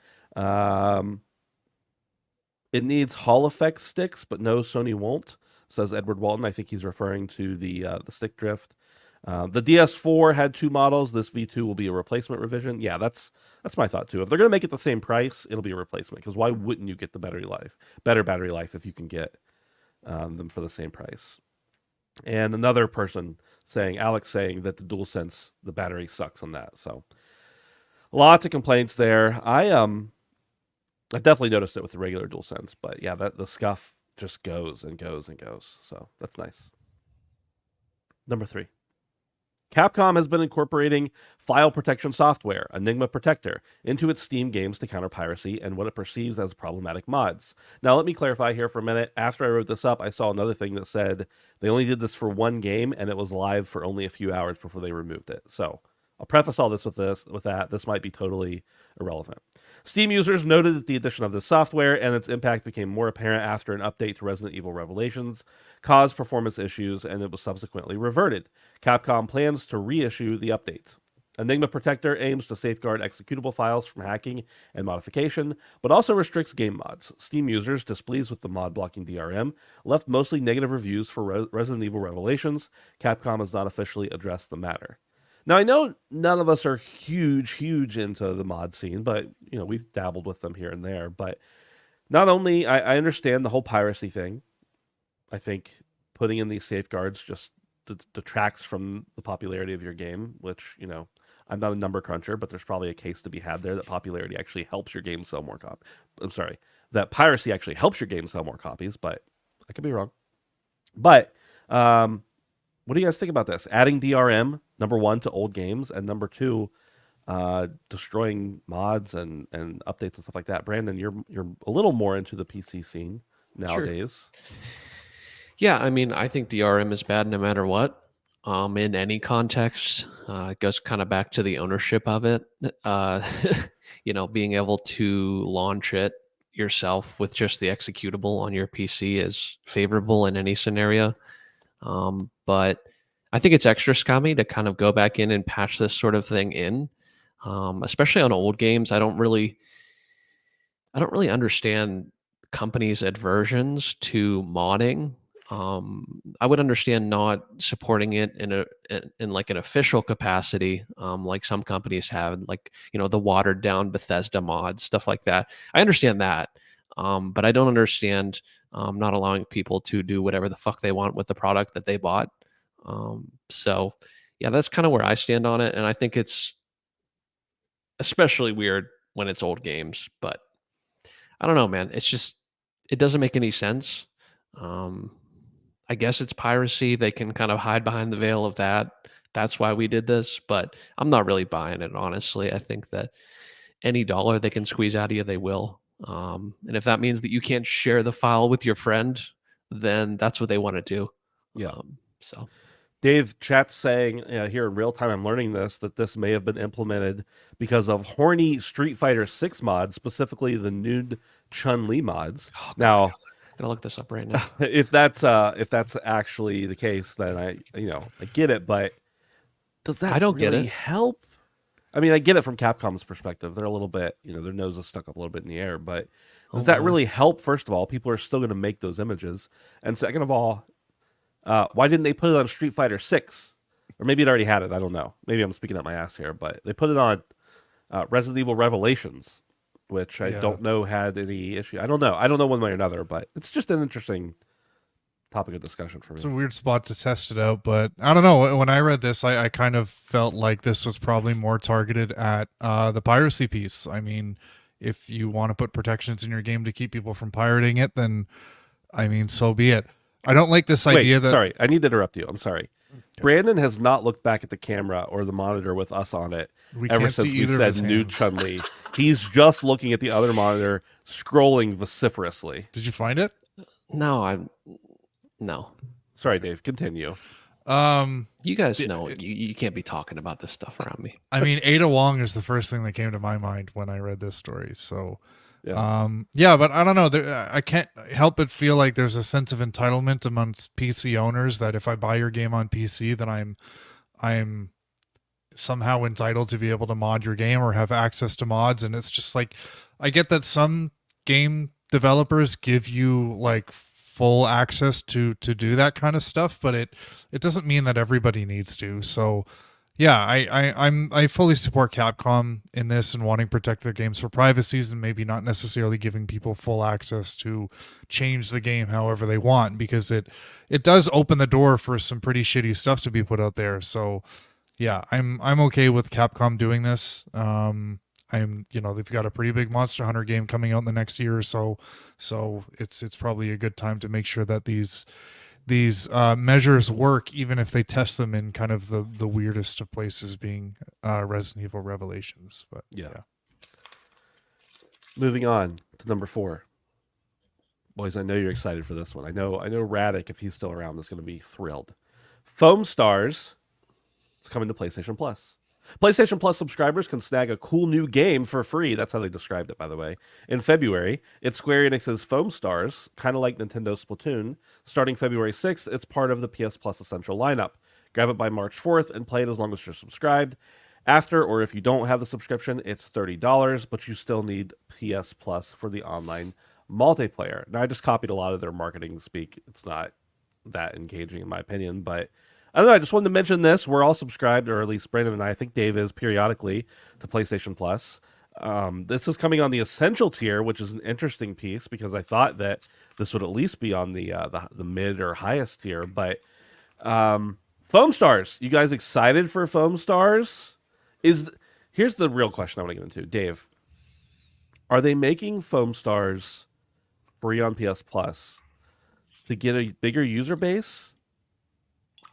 It needs Hall effect sticks, but no, Sony won't, says Edward Walton. I think he's referring to the stick drift. The DS4 had 2 models. This V2 will be a replacement revision. Yeah, that's my thought too. If they're going to make it the same price, it'll be a replacement. Because why wouldn't you get the better battery life if you can get them for the same price? And another person Alex saying that the DualSense, the battery sucks on that. So lots of complaints there. I definitely noticed it with the regular DualSense, but yeah, the Scuff just goes and goes and goes. So that's nice. Number 3. Capcom has been incorporating file protection software, Enigma Protector, into its Steam games to counter piracy and what it perceives as problematic mods. Now, let me clarify here for a minute. After I wrote this up, I saw another thing that said they only did this for one game and it was live for only a few hours before they removed it. So I'll preface all this with that. This might be totally irrelevant. Steam users noted that the addition of this software and its impact became more apparent after an update to Resident Evil Revelations caused performance issues and it was subsequently reverted. Capcom plans to reissue the update. Enigma Protector aims to safeguard executable files from hacking and modification, but also restricts game mods. Steam users, displeased with the mod blocking DRM, left mostly negative reviews for Resident Evil Revelations. Capcom has not officially addressed the matter. Now, I know none of us are huge into the mod scene, but, we've dabbled with them here and there. But not only, I understand the whole piracy thing. I think putting in these safeguards just detracts from the popularity of your game, which, I'm not a number cruncher, but there's probably a case to be had there that popularity actually helps your game sell more copies. I'm sorry, that piracy actually helps your game sell more copies, but I could be wrong. But what do you guys think about this? Adding DRM, number one, to old games, and number two, destroying mods and updates and stuff like that. Brandon, you're a little more into the PC scene nowadays. Sure. Yeah, I mean, I think DRM is bad no matter what. In any context, it goes kind of back to the ownership of it. Being able to launch it yourself with just the executable on your PC is favorable in any scenario. But I think it's extra scummy to kind of go back in and patch this sort of thing in, especially on old games. I don't really understand companies' aversions to modding. I would understand not supporting it in like an official capacity, like some companies have, like the watered down Bethesda mods, stuff like that. I understand that, but I don't understand not allowing people to do whatever the fuck they want with the product that they bought. So yeah, that's kind of where I stand on it, and I think it's especially weird when it's old games. But I don't know, man. It doesn't make any sense. I guess it's piracy. They can kind of hide behind the veil of that. That's why we did this, but I'm not really buying it, honestly. I think that any dollar they can squeeze out of you, they will. And if that means that you can't share the file with your friend, then that's what they want to do. Yeah. So Dave, chat's saying here in real time, I'm learning that this may have been implemented because of horny Street Fighter 6 mods, specifically the nude Chun-Li mods. Oh, now, gotta look this up right now. if that's actually the case, then I get it, but does that I don't really get it. help? I mean, I get it from Capcom's perspective. They're a little bit, their nose is stuck up a little bit in the air, but does that really help? First of all, people are still going to make those images, and second of all, why didn't they put it on Street Fighter 6? Or maybe it already had it. I don't know. Maybe I'm speaking out my ass here, but they put it on Resident Evil Revelations, which I don't know had any issue. I don't know one way or another, but it's just an interesting topic of discussion for me. It's a weird spot to test it out, but I don't know. When I read this, I kind of felt like this was probably more targeted at the piracy piece. I mean, if you want to put protections in your game to keep people from pirating it, then, I mean, so be it. I don't like this idea that... Sorry, I need to interrupt you. I'm sorry. Okay. Brandon has not looked back at the camera or the monitor with us on it ever since we said nude Chun-Li. He's just looking at the other monitor, scrolling vociferously. Did you find it? No. Sorry, Dave. Continue. You guys know you can't be talking about this stuff around me. I mean, Ada Wong is the first thing that came to my mind when I read this story. So, yeah, but I don't know. I can't help but feel like there's a sense of entitlement amongst PC owners that if I buy your game on PC, then I'm somehow entitled to be able to mod your game or have access to mods. And it's just like, I get that some game developers give you like full access to do that kind of stuff, but it doesn't mean that everybody needs to. So yeah, I fully support Capcom in this and wanting to protect their games for privacies and maybe not necessarily giving people full access to change the game however they want, because it does open the door for some pretty shitty stuff to be put out there. So yeah, I'm okay with Capcom doing this. They've got a pretty big Monster Hunter game coming out in the next year or so. So it's probably a good time to make sure that these measures work, even if they test them in kind of the weirdest of places, being Resident Evil Revelations. But yeah. Moving on to number 4. Boys, I know you're excited for this one. I know Radic, if he's still around, is going to be thrilled. Foamstars is coming to PlayStation Plus. PlayStation Plus subscribers can snag a cool new game for free. That's how they described it, by the way. In February, it's Square Enix's Foamstars, kind of like Nintendo's Splatoon. Starting February 6th, it's part of the PS Plus Essential lineup. Grab it by March 4th and play it as long as you're subscribed. After, or if you don't have the subscription, it's $30, but you still need PS Plus for the online multiplayer. Now, I just copied a lot of their marketing speak. It's not that engaging, in my opinion, but I don't know. I just wanted to mention this. We're all subscribed, or at least Brandon and I think Dave is periodically, to PlayStation Plus. This is coming on the Essential tier, which is an interesting piece because I thought that this would at least be on the mid or highest tier. But Foamstars, you guys excited for Foamstars? Here's the real question I want to get into, Dave. Are they making Foamstars free on PS Plus to get a bigger user base,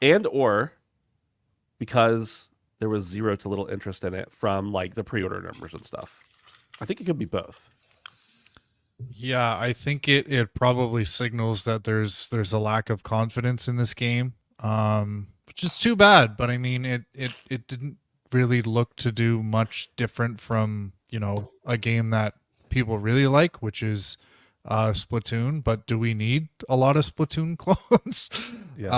and or because there was zero to little interest in it from like the pre-order numbers and stuff? I think it could be both. Yeah, I think it probably signals that there's a lack of confidence in this game, which is too bad. But I mean, it didn't really look to do much different from a game that people really like, which is Splatoon. But do we need a lot of Splatoon clones? Yeah.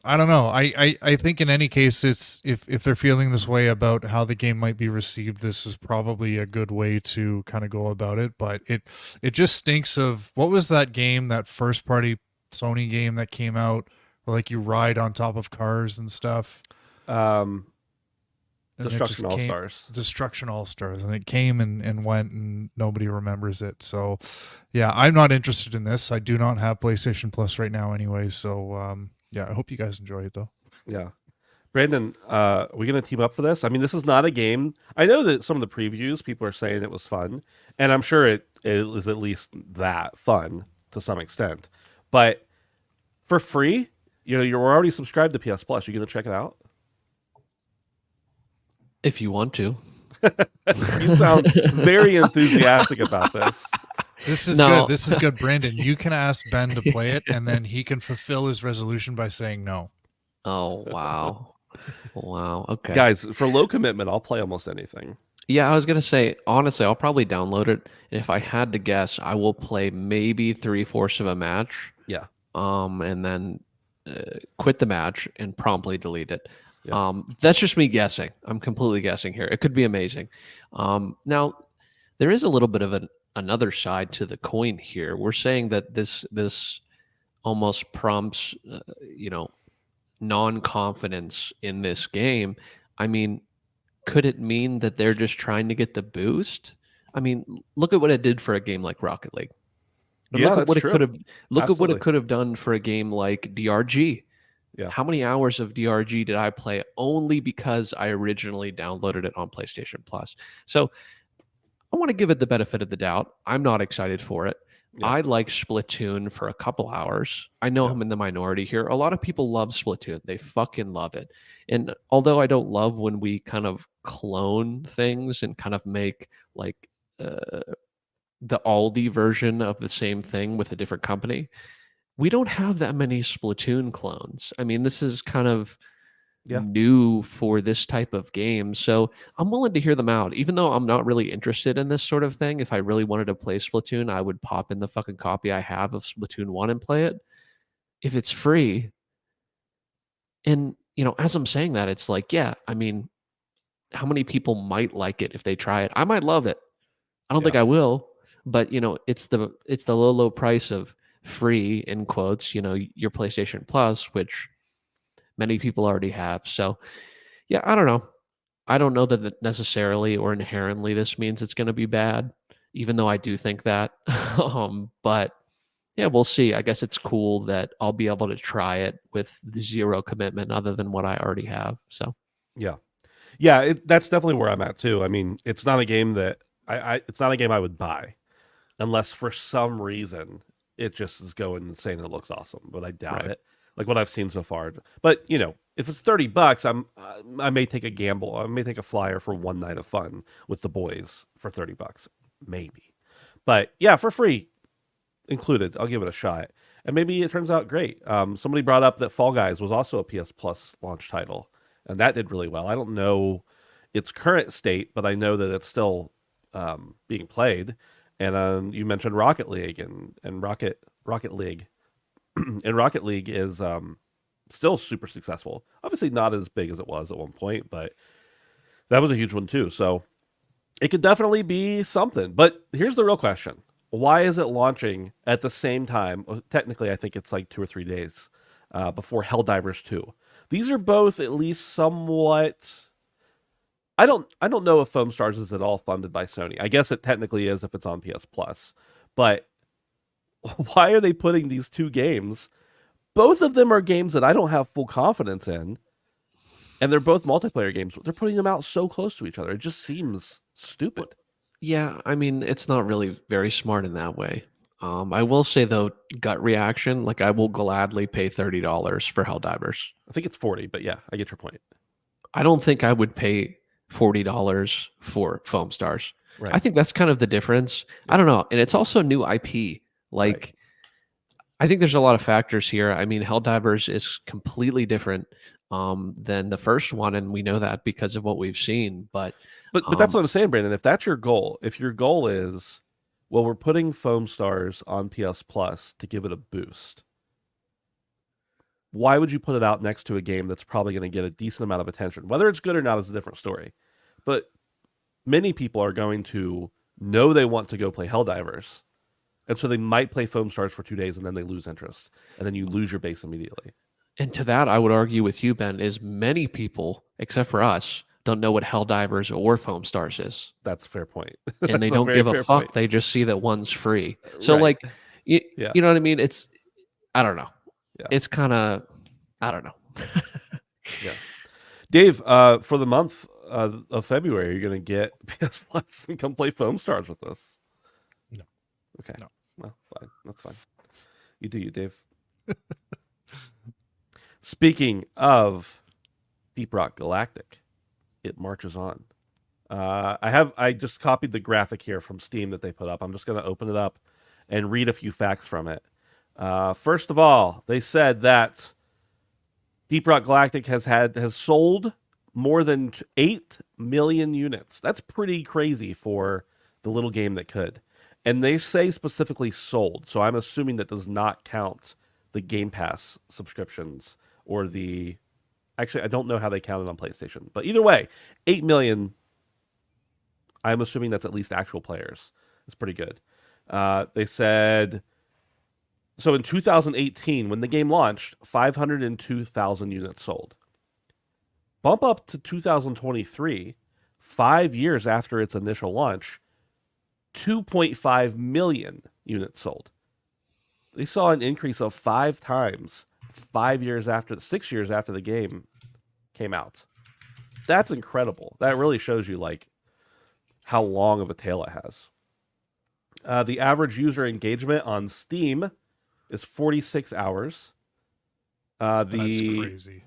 I don't know. I think in any case, it's if they're feeling this way about how the game might be received, this is probably a good way to kind of go about it. But it just stinks of, what was that game, that first party Sony game that came out where like you ride on top of cars and stuff? And Destruction All Stars. Destruction All Stars, and it came and went, and nobody remembers it. So, yeah, I'm not interested in this. I do not have PlayStation Plus right now, anyway. So, yeah, I hope you guys enjoy it though. Yeah, Brandon, we're gonna team up for this. I mean, this is not a game. I know that some of the previews people are saying it was fun, and I'm sure it is at least that fun to some extent. But for free, you're already subscribed to PS Plus. You gonna check it out? If you want to. You sound very enthusiastic about this. This is good. This is good, Brandon. You can ask Ben to play it, and then he can fulfill his resolution by saying no. Oh, wow. Wow. Okay. Guys, for low commitment, I'll play almost anything. Yeah, I was going to say, honestly, I'll probably download it. And if I had to guess, I will play maybe 3/4 of a match. Yeah. And then quit the match and promptly delete it. Yeah. That's just me guessing. I'm completely guessing here. It could be amazing. Now, there is a little bit of another side to the coin here. We're saying that this almost prompts, non-confidence in this game. I mean, could it mean that they're just trying to get the boost? I mean, look at what it did for a game like Rocket League. Yeah, look at what that's it could have. Look Absolutely. at what it could have done for a game like DRG. Yeah. How many hours of DRG did I play only because I originally downloaded it on PlayStation Plus? So I want to give it the benefit of the doubt. I'm not excited for it. Yeah. I like Splatoon for a couple hours. I know I'm in the minority here. A lot of people love Splatoon. They fucking love it. And although I don't love when we kind of clone things and kind of make like the Aldi version of the same thing with a different company, we don't have that many Splatoon clones. I mean, this is kind of new for this type of game. So I'm willing to hear them out. Even though I'm not really interested in this sort of thing, if I really wanted to play Splatoon, I would pop in the fucking copy I have of Splatoon 1 and play it. If it's free. And, as I'm saying that, it's like, yeah, I mean, how many people might like it if they try it? I might love it. I don't think I will, but it's the low price of free, in quotes, your PlayStation Plus, which many people already have. So yeah, I don't know. I don't know that necessarily or inherently this means it's going to be bad, even though I do think that. But yeah, we'll see. I guess it's cool that I'll be able to try it with the zero commitment other than what I already have. So yeah, that's definitely where I'm at too. I mean, it's not a game that it's not a game I would buy unless for some reason it just is going insane and it looks awesome, but I doubt it. Like what I've seen so far. But if it's $30, I may take a gamble. I may take a flyer for one night of fun with the boys for $30, maybe. But yeah, for free included, I'll give it a shot, and maybe it turns out great. Somebody brought up that Fall Guys was also a PS Plus launch title, and that did really well. I don't know its current state, but I know that it's still being played. And you mentioned Rocket League and Rocket League, and Rocket League is still super successful. Obviously not as big as it was at one point, but that was a huge one too. So it could definitely be something. But here's the real question: why is it launching at the same time? Well, technically, I think it's like 2 or 3 days before Helldivers 2. These are both at least somewhat. I don't know if Foamstars is at all funded by Sony. I guess it technically is if it's on PS Plus. But why are they putting these two games? Both of them are games that I don't have full confidence in And they're both multiplayer games. They're putting them out so close to each other. It just seems stupid. Yeah, I mean, it's not really very smart in that way. I will say though, gut reaction, like I will gladly pay $30 for Helldivers. I think it's 40, but yeah, I get your point. I don't think I would pay $40 for Foamstars. Right. I think that's kind of the difference. I don't know, and it's also new IP. Like, Right. I think there's a lot of factors here. I mean, Helldivers is completely different than the first one, and we know that because of what we've seen. But that's what I'm saying, Brandon. If that's your goal, if your goal is, well, we're putting Foamstars on PS Plus to give it a boost, why would you put it out next to a game that's probably going to get a decent amount of attention? Whether it's good or not is a different story. But many people are going to know they want to go play Helldivers. And so they might play Foamstars for 2 days and then they lose interest. And then you lose your base immediately. And to that, I would argue with you, Ben, is many people, except for us, don't know what Helldivers or Foamstars is. That's a fair point. And they don't give a fuck. Point. They just see that one's free. So, right. like, you know what I mean? It's, I don't know. Yeah. It's kind of, I don't know. Yeah. Dave, for the month of February, you're going to get PS Plus and come play Foamstars with us. No. Okay. No. Well, fine. That's fine. You do you, Dave. Speaking of Deep Rock Galactic, it marches on. I just copied the graphic here from Steam that they put up. I'm just going to open it up and read a few facts from it. First of all, they said that Deep Rock Galactic has sold more than 8 million units. That's pretty crazy for the little game that could. And they say specifically sold, so I'm assuming that does not count the Game Pass subscriptions or the... Actually, I don't know how they count it on PlayStation. But either way, 8 million, I'm assuming that's at least actual players. It's pretty good. They said... So in 2018, when the game launched, 502,000 units sold. Bump up to 2023, 5 years after its initial launch, 2.5 million units sold. They saw an increase of 5 times 6 years after the game came out. That's incredible. That really shows you like how long of a tail it has. The average user engagement on Steam is 46 hours. That's crazy.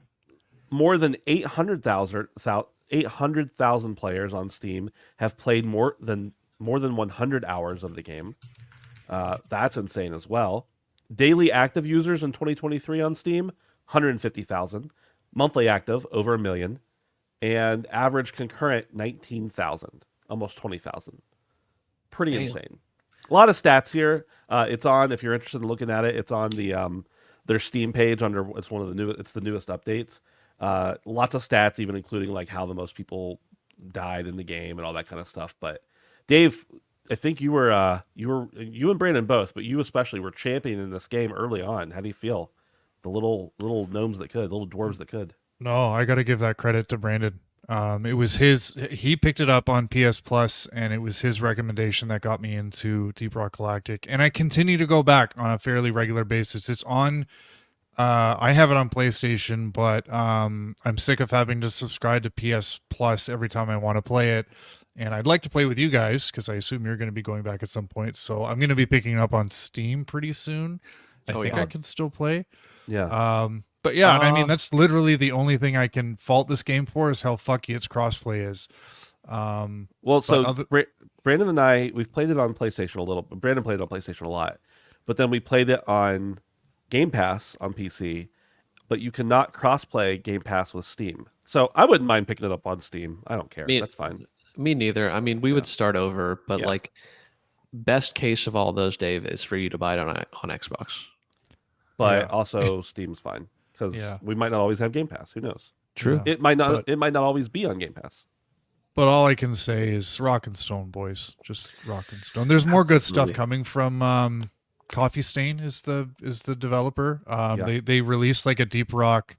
More than 800,000 players on Steam have played more than 100 hours of the game. That's insane as well. Daily active users in 2023 on Steam, 150,000. Monthly active, over 1 million. And average concurrent, 19,000. Almost 20,000. Pretty insane. A lot of stats here. It's on, if you're interested in looking at it, it's on the their Steam page under, it's the newest updates. Lots of stats, even including like how the most people died in the game and all that kind of stuff. But Dave, I think you and Brandon both, but you especially were championing this game early on. How do you feel? The little gnomes that could, little dwarves that could. No, I got to give that credit to Brandon. It was he picked it up on PS Plus, and it was his recommendation that got me into Deep Rock Galactic. And I continue to go back on a fairly regular basis. It's on, I have it on PlayStation, but I'm sick of having to subscribe to PS Plus every time I want to play it. And I'd like to play with you guys, because I assume you're going to be going back at some point. So I'm going to be picking it up on Steam pretty soon. I think I can still play. Yeah. But yeah, and I mean, that's literally the only thing I can fault this game for is how fucky its crossplay is. Brandon and I, we've played it on PlayStation a little. Brandon played it on PlayStation a lot. But then we played it on Game Pass on PC. But you cannot crossplay Game Pass with Steam. So I wouldn't mind picking it up on Steam. I don't care. That's fine. Me neither. I mean, we would start over, but like, best case of all those, Dave, is for you to buy it on Xbox. But also Steam's fine. Because we might not always have Game Pass. Who knows? True. It might not always be on Game Pass. But all I can say is rock and stone, boys. Just rock and stone. There's more good stuff coming from Coffee Stain is the developer. They released like a Deep Rock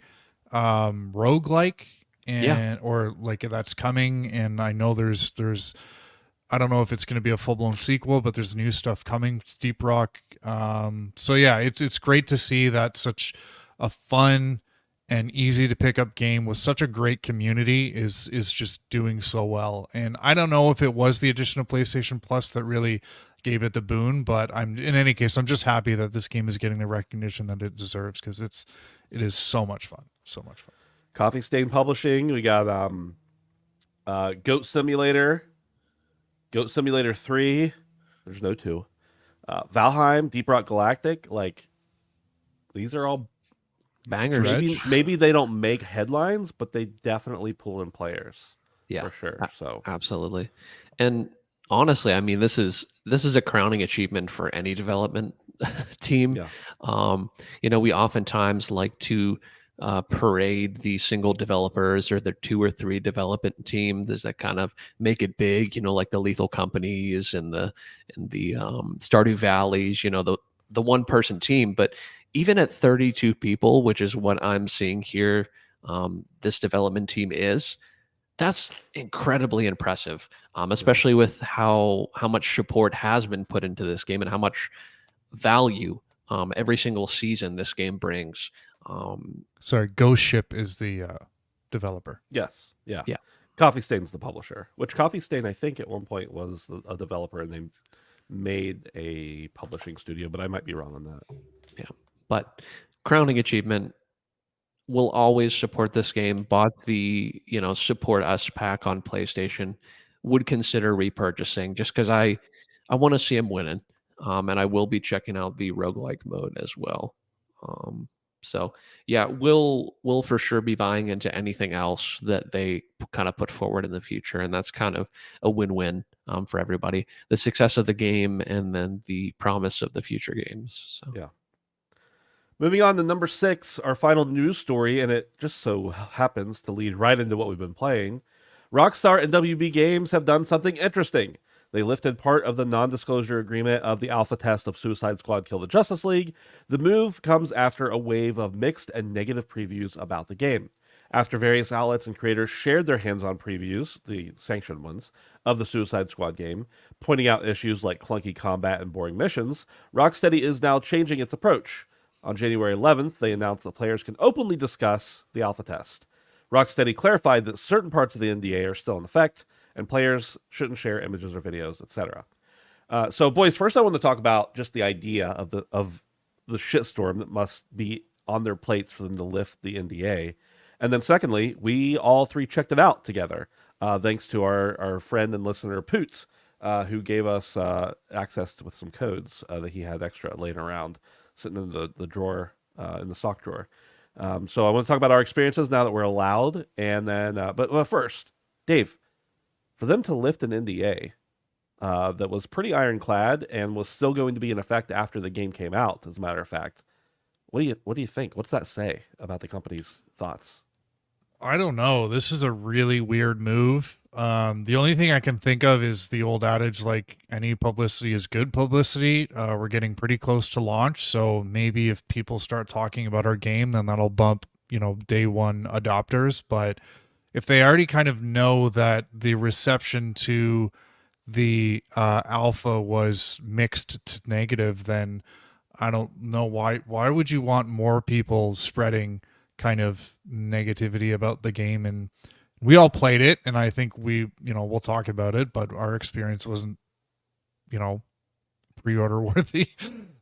roguelike or like that's coming, and I know there's I don't know if it's going to be a full-blown sequel, but there's new stuff coming to Deep Rock. So yeah, it's great to see that such a fun and easy to pick up game with such a great community is just doing so well. And I don't know if it was the addition of PlayStation Plus that really gave it the boon, but in any case, I'm just happy that this game is getting the recognition that it deserves, because it is so much fun. So much fun. Coffee Stain Publishing. We got Goat Simulator, Goat Simulator 3. There's no 2. Valheim, Deep Rock Galactic. Like, these are all bangers. Maybe they don't make headlines, but they definitely pull in players. Yeah, for sure. So absolutely. And honestly, I mean, this is a crowning achievement for any development team. Yeah. You know, we oftentimes like to parade the single developers or the 2 or 3 development teams that kind of make it big, you know, like the Lethal Companies and the Stardew Valleys, you know, the one person team. But even at 32 people, which is what I'm seeing here, this development team that's incredibly impressive, especially with how much support has been put into this game and how much value every single season this game brings. Sorry, Ghost Ship is the developer. Yes. Yeah. Yeah. Coffee Stain's the publisher, which Coffee Stain, I think, at one point was a developer, and they made a publishing studio, but I might be wrong on that. Yeah. But crowning achievement. Will always support this game. Bought the, you know, support us pack on PlayStation. Would consider repurchasing just because I want to see him winning. And I will be checking out the roguelike mode as well. So yeah, we'll for sure be buying into anything else that they kind of put forward in the future, and that's kind of a win-win for everybody. The success of the game and then the promise of the future games. So yeah. Moving on to number 6, our final news story, and it just so happens to lead right into what we've been playing. Rockstar and WB Games have done something interesting. They lifted part of the non-disclosure agreement of the alpha test of Suicide Squad Kill the Justice League. The move comes after a wave of mixed and negative previews about the game. After various outlets and creators shared their hands-on previews, the sanctioned ones, of the Suicide Squad game, pointing out issues like clunky combat and boring missions, Rocksteady is now changing its approach. On January 11th, they announced that players can openly discuss the alpha test. Rocksteady clarified that certain parts of the NDA are still in effect, and players shouldn't share images or videos, etc. So, boys, first I want to talk about just the idea of the shitstorm that must be on their plates for them to lift the NDA. And then secondly, we all 3 checked it out together, thanks to our friend and listener, Poots, who gave us access with some codes that he had extra laying around, sitting in the drawer, in the sock drawer. So I want to talk about our experiences now that we're allowed. And then, but first, Dave, for them to lift an NDA that was pretty ironclad and was still going to be in effect after the game came out, as a matter of fact, what do you think? What's that say about the company's thoughts? I don't know. This is a really weird move. The only thing I can think of is the old adage, like, any publicity is good publicity. We're getting pretty close to launch, so maybe if people start talking about our game, then that'll bump, day one adopters. But if they already kind of know that the reception to the alpha was mixed to negative, then I don't know why would you want more people spreading kind of negativity about the game. And we all played it, and I think we'll talk about it, but our experience wasn't pre-order worthy.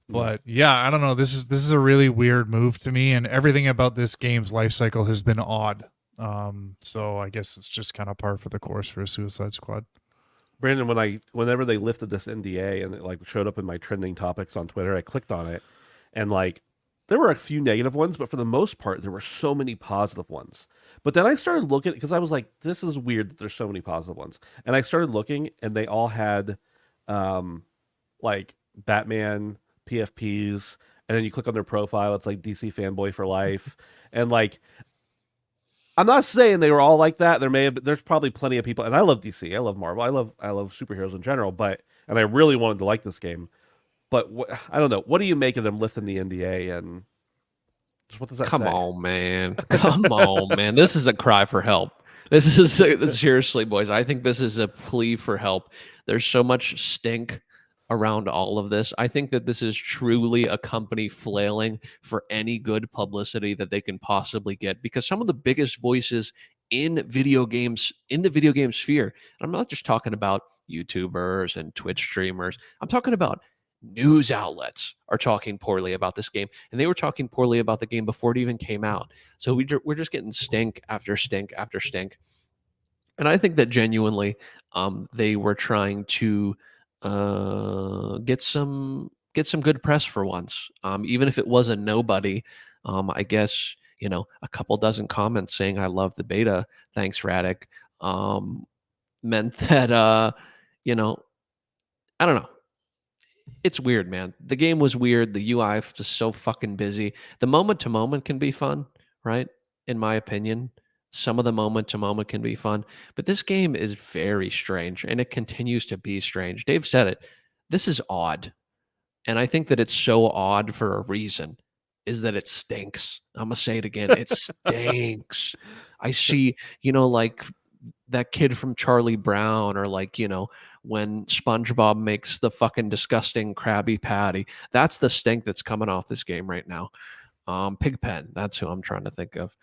But yeah, I don't know, this is a really weird move to me, and everything about this game's life cycle has been odd. So I guess it's just kind of par for the course for Suicide Squad. Brandon, whenever they lifted this NDA and it showed up in my trending topics on Twitter, I clicked on it, and there were a few negative ones, but for the most part, there were so many positive ones. But then I started looking, because I was like, this is weird that there's so many positive ones. And I started looking, and they all had Batman PFPs, and then you click on their profile, it's like DC fanboy for life. And I'm not saying they were all like that. There's probably plenty of people, and I love DC, I love Marvel, I love superheroes in general, and I really wanted to like this game. But I don't know. What do you make of them lifting the NDA, and what does that say? Come on, man. Come on, man. This is a cry for help. This is seriously, boys. I think this is a plea for help. There's so much stink around all of this. I think that this is truly a company flailing for any good publicity that they can possibly get, because some of the biggest voices in video games, in the video game sphere, and I'm not just talking about YouTubers and Twitch streamers, I'm talking about news outlets are talking poorly about this game, and they were talking poorly about the game before it even came out. So we're just getting stink after stink after stink. And I think that genuinely, they were trying to get some good press for once, even if it was a nobody. I guess, you know, a couple dozen comments saying I love the beta, thanks Radic, meant that you know, I don't know. It's weird, man. The game was weird. The UI was just so fucking busy. The moment to moment can be fun, right? In my opinion, some of the moment to moment can be fun, but this game is very strange, and it continues to be strange. Dave said it. This is odd. And I think that it's so odd for a reason, is that it stinks. I'm going to say it again. It stinks. I see, you know, like that kid from Charlie Brown, or like, you know, when SpongeBob makes the fucking disgusting Krabby Patty. That's the stink that's coming off this game right now. Pigpen, that's who I'm trying to think of.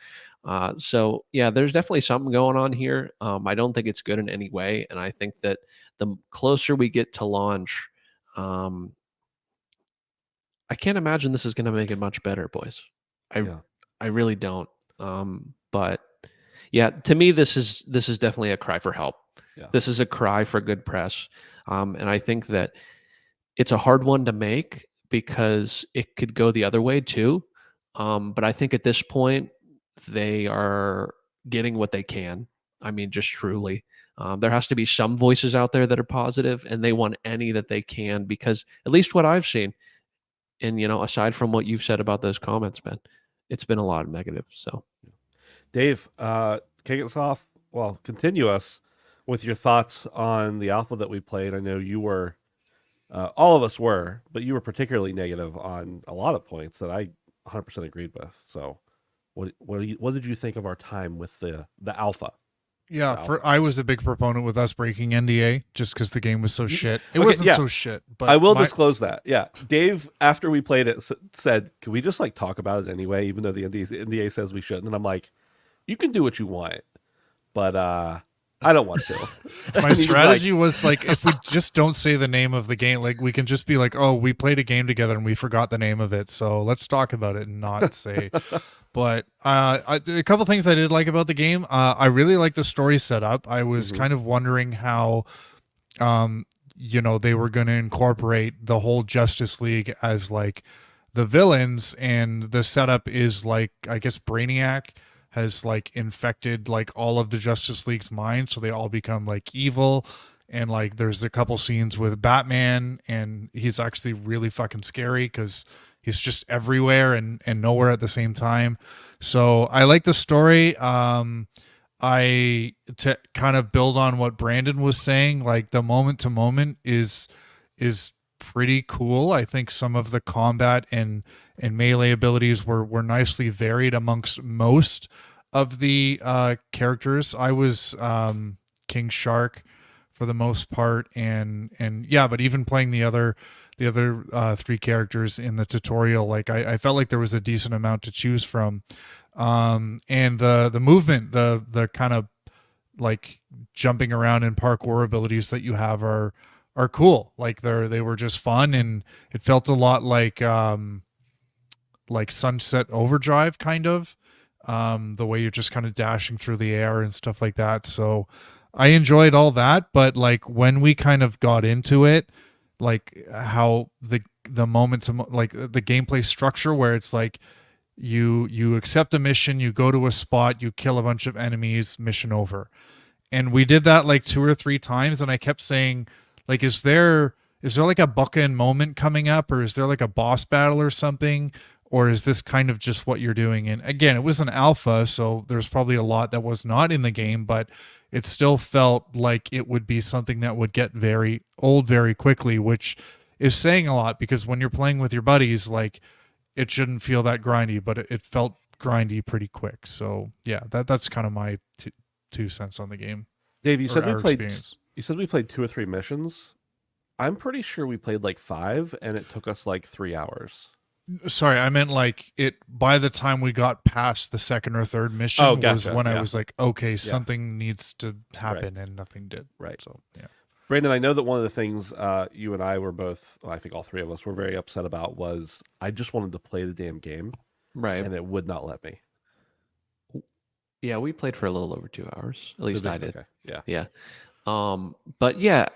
So yeah, there's definitely something going on here. I don't think it's good in any way, and I think that the closer we get to launch, I can't imagine this is going to make it much better, boys. I really don't. But yeah, to me, this is definitely a cry for help. Yeah. This is a cry for good press. And I think that it's a hard one to make because it could go the other way too. But I think at this point, they are getting what they can. I mean, just truly. There has to be some voices out there that are positive, and they want any that they can, because at least what I've seen, and, you know, aside from what you've said about those comments, Ben, it's been a lot of negative. So, Dave, kick us off. Well, continue us with your thoughts on the alpha that we played. I know you were, all of us were, but you were particularly negative on a lot of points that I 100% agreed with. So, what did you think of our time with the alpha? Yeah, I was a big proponent with us breaking NDA just because the game was so shit. It Okay, wasn't yeah. so shit, but I will disclose that. Yeah, Dave, after we played it, said, "Can we just like talk about it anyway, even though the NDA says we shouldn't?" And I'm like, "You can do what you want, but I don't want to." My strategy was like, if we just don't say the name of the game, like we can just be like, "Oh, we played a game together and we forgot the name of it, so let's talk about it and not say." But a couple things I did like about the game. I really like the story setup. I was kind of wondering how, you know, they were going to incorporate the whole Justice League as like the villains, and the setup is like, I guess Brainiac has like infected like all of the Justice League's minds, so they all become like evil. And like there's a couple scenes with Batman, and he's actually really fucking scary because he's just everywhere and nowhere at the same time. So I like the story. To kind of build on what Brandon was saying, like the moment to moment is pretty cool. I think some of the combat and melee abilities were nicely varied amongst most of the characters. I was King Shark for the most part, and yeah, but even playing the other three characters in the tutorial, like I felt like there was a decent amount to choose from. And the movement, the kind of like jumping around and parkour abilities that you have are cool. Like they were just fun, and it felt a lot like Sunset Overdrive kind of, the way you're just kind of dashing through the air and stuff like that. So I enjoyed all that, but like when we kind of got into it, like how the moment to like the gameplay structure where it's like you accept a mission, you go to a spot, you kill a bunch of enemies, mission over. And we did that like 2 or 3 times, and I kept saying, like, is there like a buck-end moment coming up, or is there like a boss battle or something, or is this kind of just what you're doing? And again, it was an alpha, so there's probably a lot that was not in the game, but it still felt like it would be something that would get very old very quickly, which is saying a lot, because when you're playing with your buddies, like, it shouldn't feel that grindy, but it felt grindy pretty quick. So yeah, that's kind of my 2 cents on the game. Dave, you said we played. Experience. You said we played 2 or 3 missions. I'm pretty sure we played like 5, and it took us like 3 hours. Sorry, I meant like it. By the time we got past the second or third mission, Oh, was gotcha. when I Yeah. was like, okay, something needs to Right. happen, and nothing did. Right. So yeah. Brandon, I know that one of the things you and I were both, well, I think all three of us were very upset about was I just wanted to play the damn game, Right. and it would not let me. Yeah, we played for a little over 2 hours. At least I did. Okay. Yeah. Yeah. But yeah,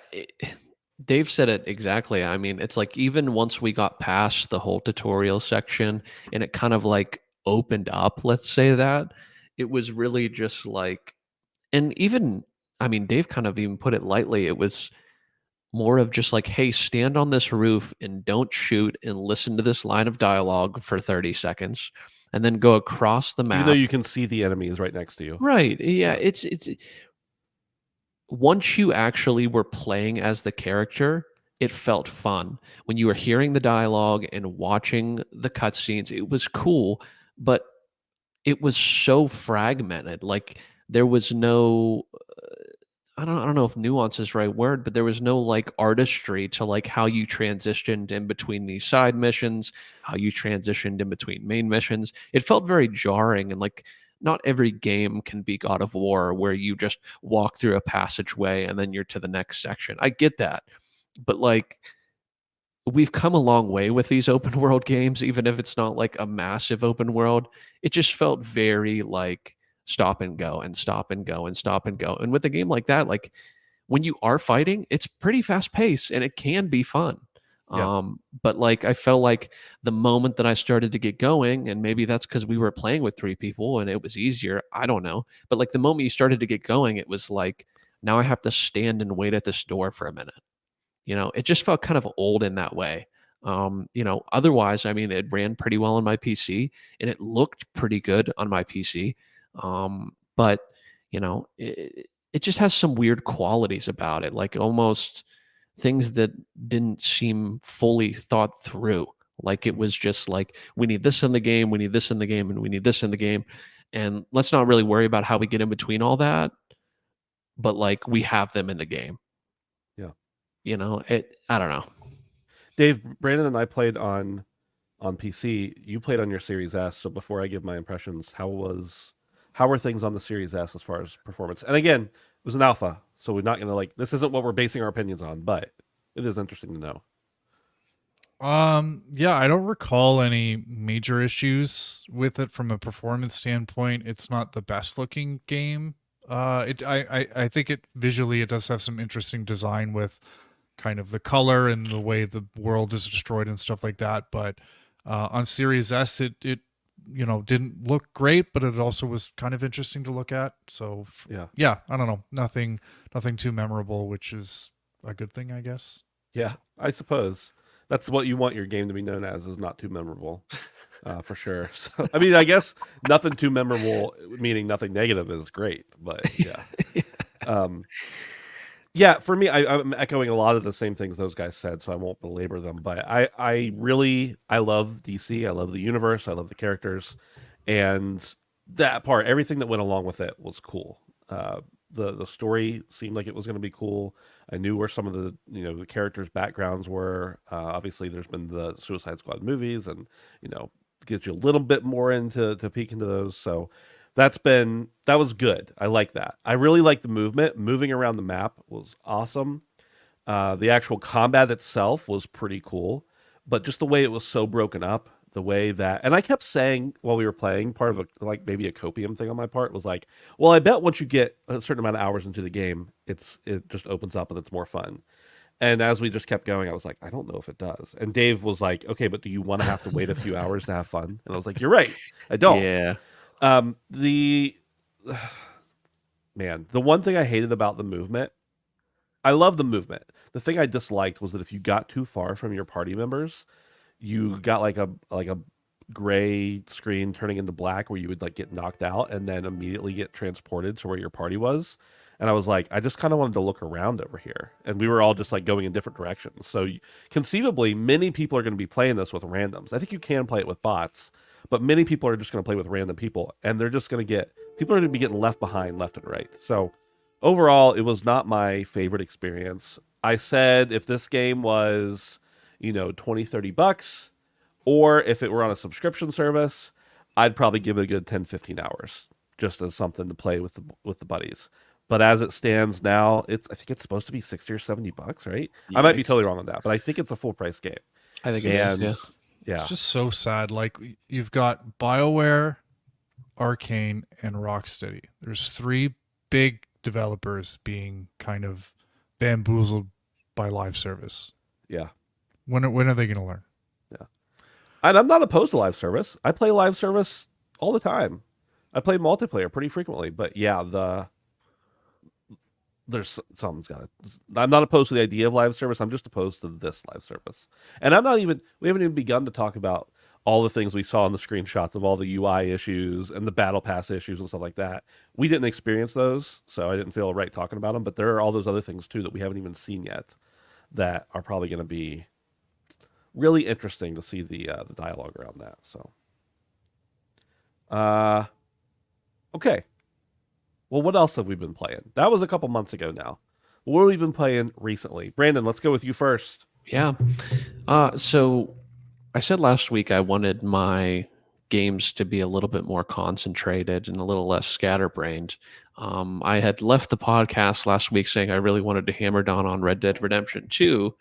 Dave said it exactly. I mean, it's like even once we got past the whole tutorial section and it kind of like opened up, let's say that, it was really just like, and even, I mean, Dave kind of even put it lightly. It was more of just like, hey, stand on this roof and don't shoot and listen to this line of dialogue for 30 seconds and then go across the map. Even though you can see the enemies right next to you. Right. Yeah. It's once you actually were playing as the character, it felt fun. When you were hearing the dialogue and watching the cutscenes, it was cool, but it was so fragmented. Like there was no I don't know if nuance is the right word, but there was no like artistry to like how you transitioned in between these side missions, how you transitioned in between main missions. It felt very jarring and like not every game can be God of War where you just walk through a passageway and then you're to the next section. I get that. But like we've come a long way with these open world games, even if it's not like a massive open world. It just felt very like stop and go and stop and go and stop and go. And with a game like that, like when you are fighting, it's pretty fast paced and it can be fun. Yeah. But like I felt like the moment that I started to get going, and maybe that's because we were playing with 3 people and it was easier. I don't know. But like the moment you started to get going, it was like now I have to stand and wait at this door for a minute. You know, it just felt kind of old in that way. You know, otherwise, I mean, it ran pretty well on my PC and it looked pretty good on my PC. But you know, it just has some weird qualities about it, like almost things that didn't seem fully thought through. Like it was just like, we need this in the game, we need this in the game, and we need this in the game. And let's not really worry about how we get in between all that. But like we have them in the game. Yeah. You know, I don't know. Dave, Brandon and I played on PC. You played on your Series S. So before I give my impressions, how were things on the Series S as far as performance? And again, it was an alpha, so we're not going to like, this isn't what we're basing our opinions on, but it is interesting to know. Yeah, I don't recall any major issues with it from a performance standpoint. It's not the best looking game. I think it visually it does have some interesting design with kind of the color and the way the world is destroyed and stuff like that. But on Series S, it you know didn't look great, but it also was kind of interesting to look at. So yeah, I don't know, nothing too memorable, which is a good thing, I guess. Yeah, I suppose that's what you want your game to be known as, is not too memorable, for sure. So, I mean, I guess nothing too memorable, meaning nothing negative, is great. But yeah, yeah. For me, I'm echoing a lot of the same things those guys said, so I won't belabor them. But I love DC. I love the universe. I love the characters, and that part, everything that went along with it was cool. The story seemed like it was going to be cool. I knew where some of the the characters' backgrounds were. Obviously, there's been the Suicide Squad movies, and gets you a little bit more into peek into those. So that was good. I like that. I really like the movement. Moving around the map was awesome. The actual combat itself was pretty cool, but just the way it was so broken up. The way that, and I kept saying while we were playing, part of like maybe a copium thing on my part was like, well, I bet once you get a certain amount of hours into the game, it just opens up and it's more fun. And as we just kept going, I was like, I don't know if it does. And Dave was like, okay, but do you want to have to wait a few hours to have fun? And I was like, you're right, I don't. Yeah. Man, the one thing I hated about the movement, I love the movement. The thing I disliked was that if you got too far from your party members, you got like a gray screen turning into black where you would like get knocked out and then immediately get transported to where your party was. And I was like, I just kind of wanted to look around over here. And we were all just like going in different directions. So conceivably, many people are going to be playing this with randoms. I think you can play it with bots, but many people are just going to play with random people. And they're just going to people are going to be getting left behind left and right. So overall, it was not my favorite experience. I said if this game was, $20-$30, or if it were on a subscription service, I'd probably give it a good 10-15 hours just as something to play with the buddies. But as it stands now, I think it's supposed to be $60 or $70, right? I might be totally wrong on that, but I think it's a full price game. I think it's It's just so sad. Like, you've got BioWare, Arcane, and Rocksteady. There's 3 big developers being kind of bamboozled by live service. Yeah. When are they going to learn? Yeah. And I'm not opposed to live service. I play live service all the time. I play multiplayer pretty frequently, but yeah, there's something's got. I'm not opposed to the idea of live service. I'm just opposed to this live service. And we haven't even begun to talk about all the things we saw in the screenshots of all the UI issues and the battle pass issues and stuff like that. We didn't experience those, so I didn't feel right talking about them, but there are all those other things too that we haven't even seen yet that are probably going to be really interesting to see the dialogue around that. So, okay. Well, what else have we been playing? That was a couple months ago now. What have we been playing recently? Brandon, let's go with you first. Yeah. So I said last week I wanted my games to be a little bit more concentrated and a little less scatterbrained. I had left the podcast last week saying I really wanted to hammer down on Red Dead Redemption 2.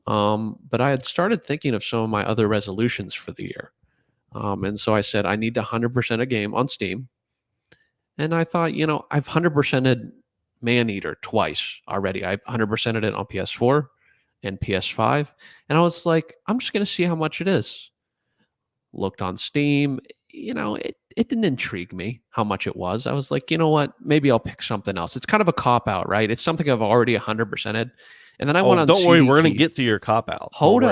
But I had started thinking of some of my other resolutions for the year. And so I said, I need to 100% a game on Steam. And I thought, I've 100%ed Maneater twice already. I 100%ed it on PS4 and PS5. And I was like, I'm just going to see how much it is. Looked on Steam. It didn't intrigue me how much it was. I was like, you know what? Maybe I'll pick something else. It's kind of a cop-out, right? It's something I've already 100%ed. And then I went on don't worry, we're going to CDK. get to your cop-out. Hold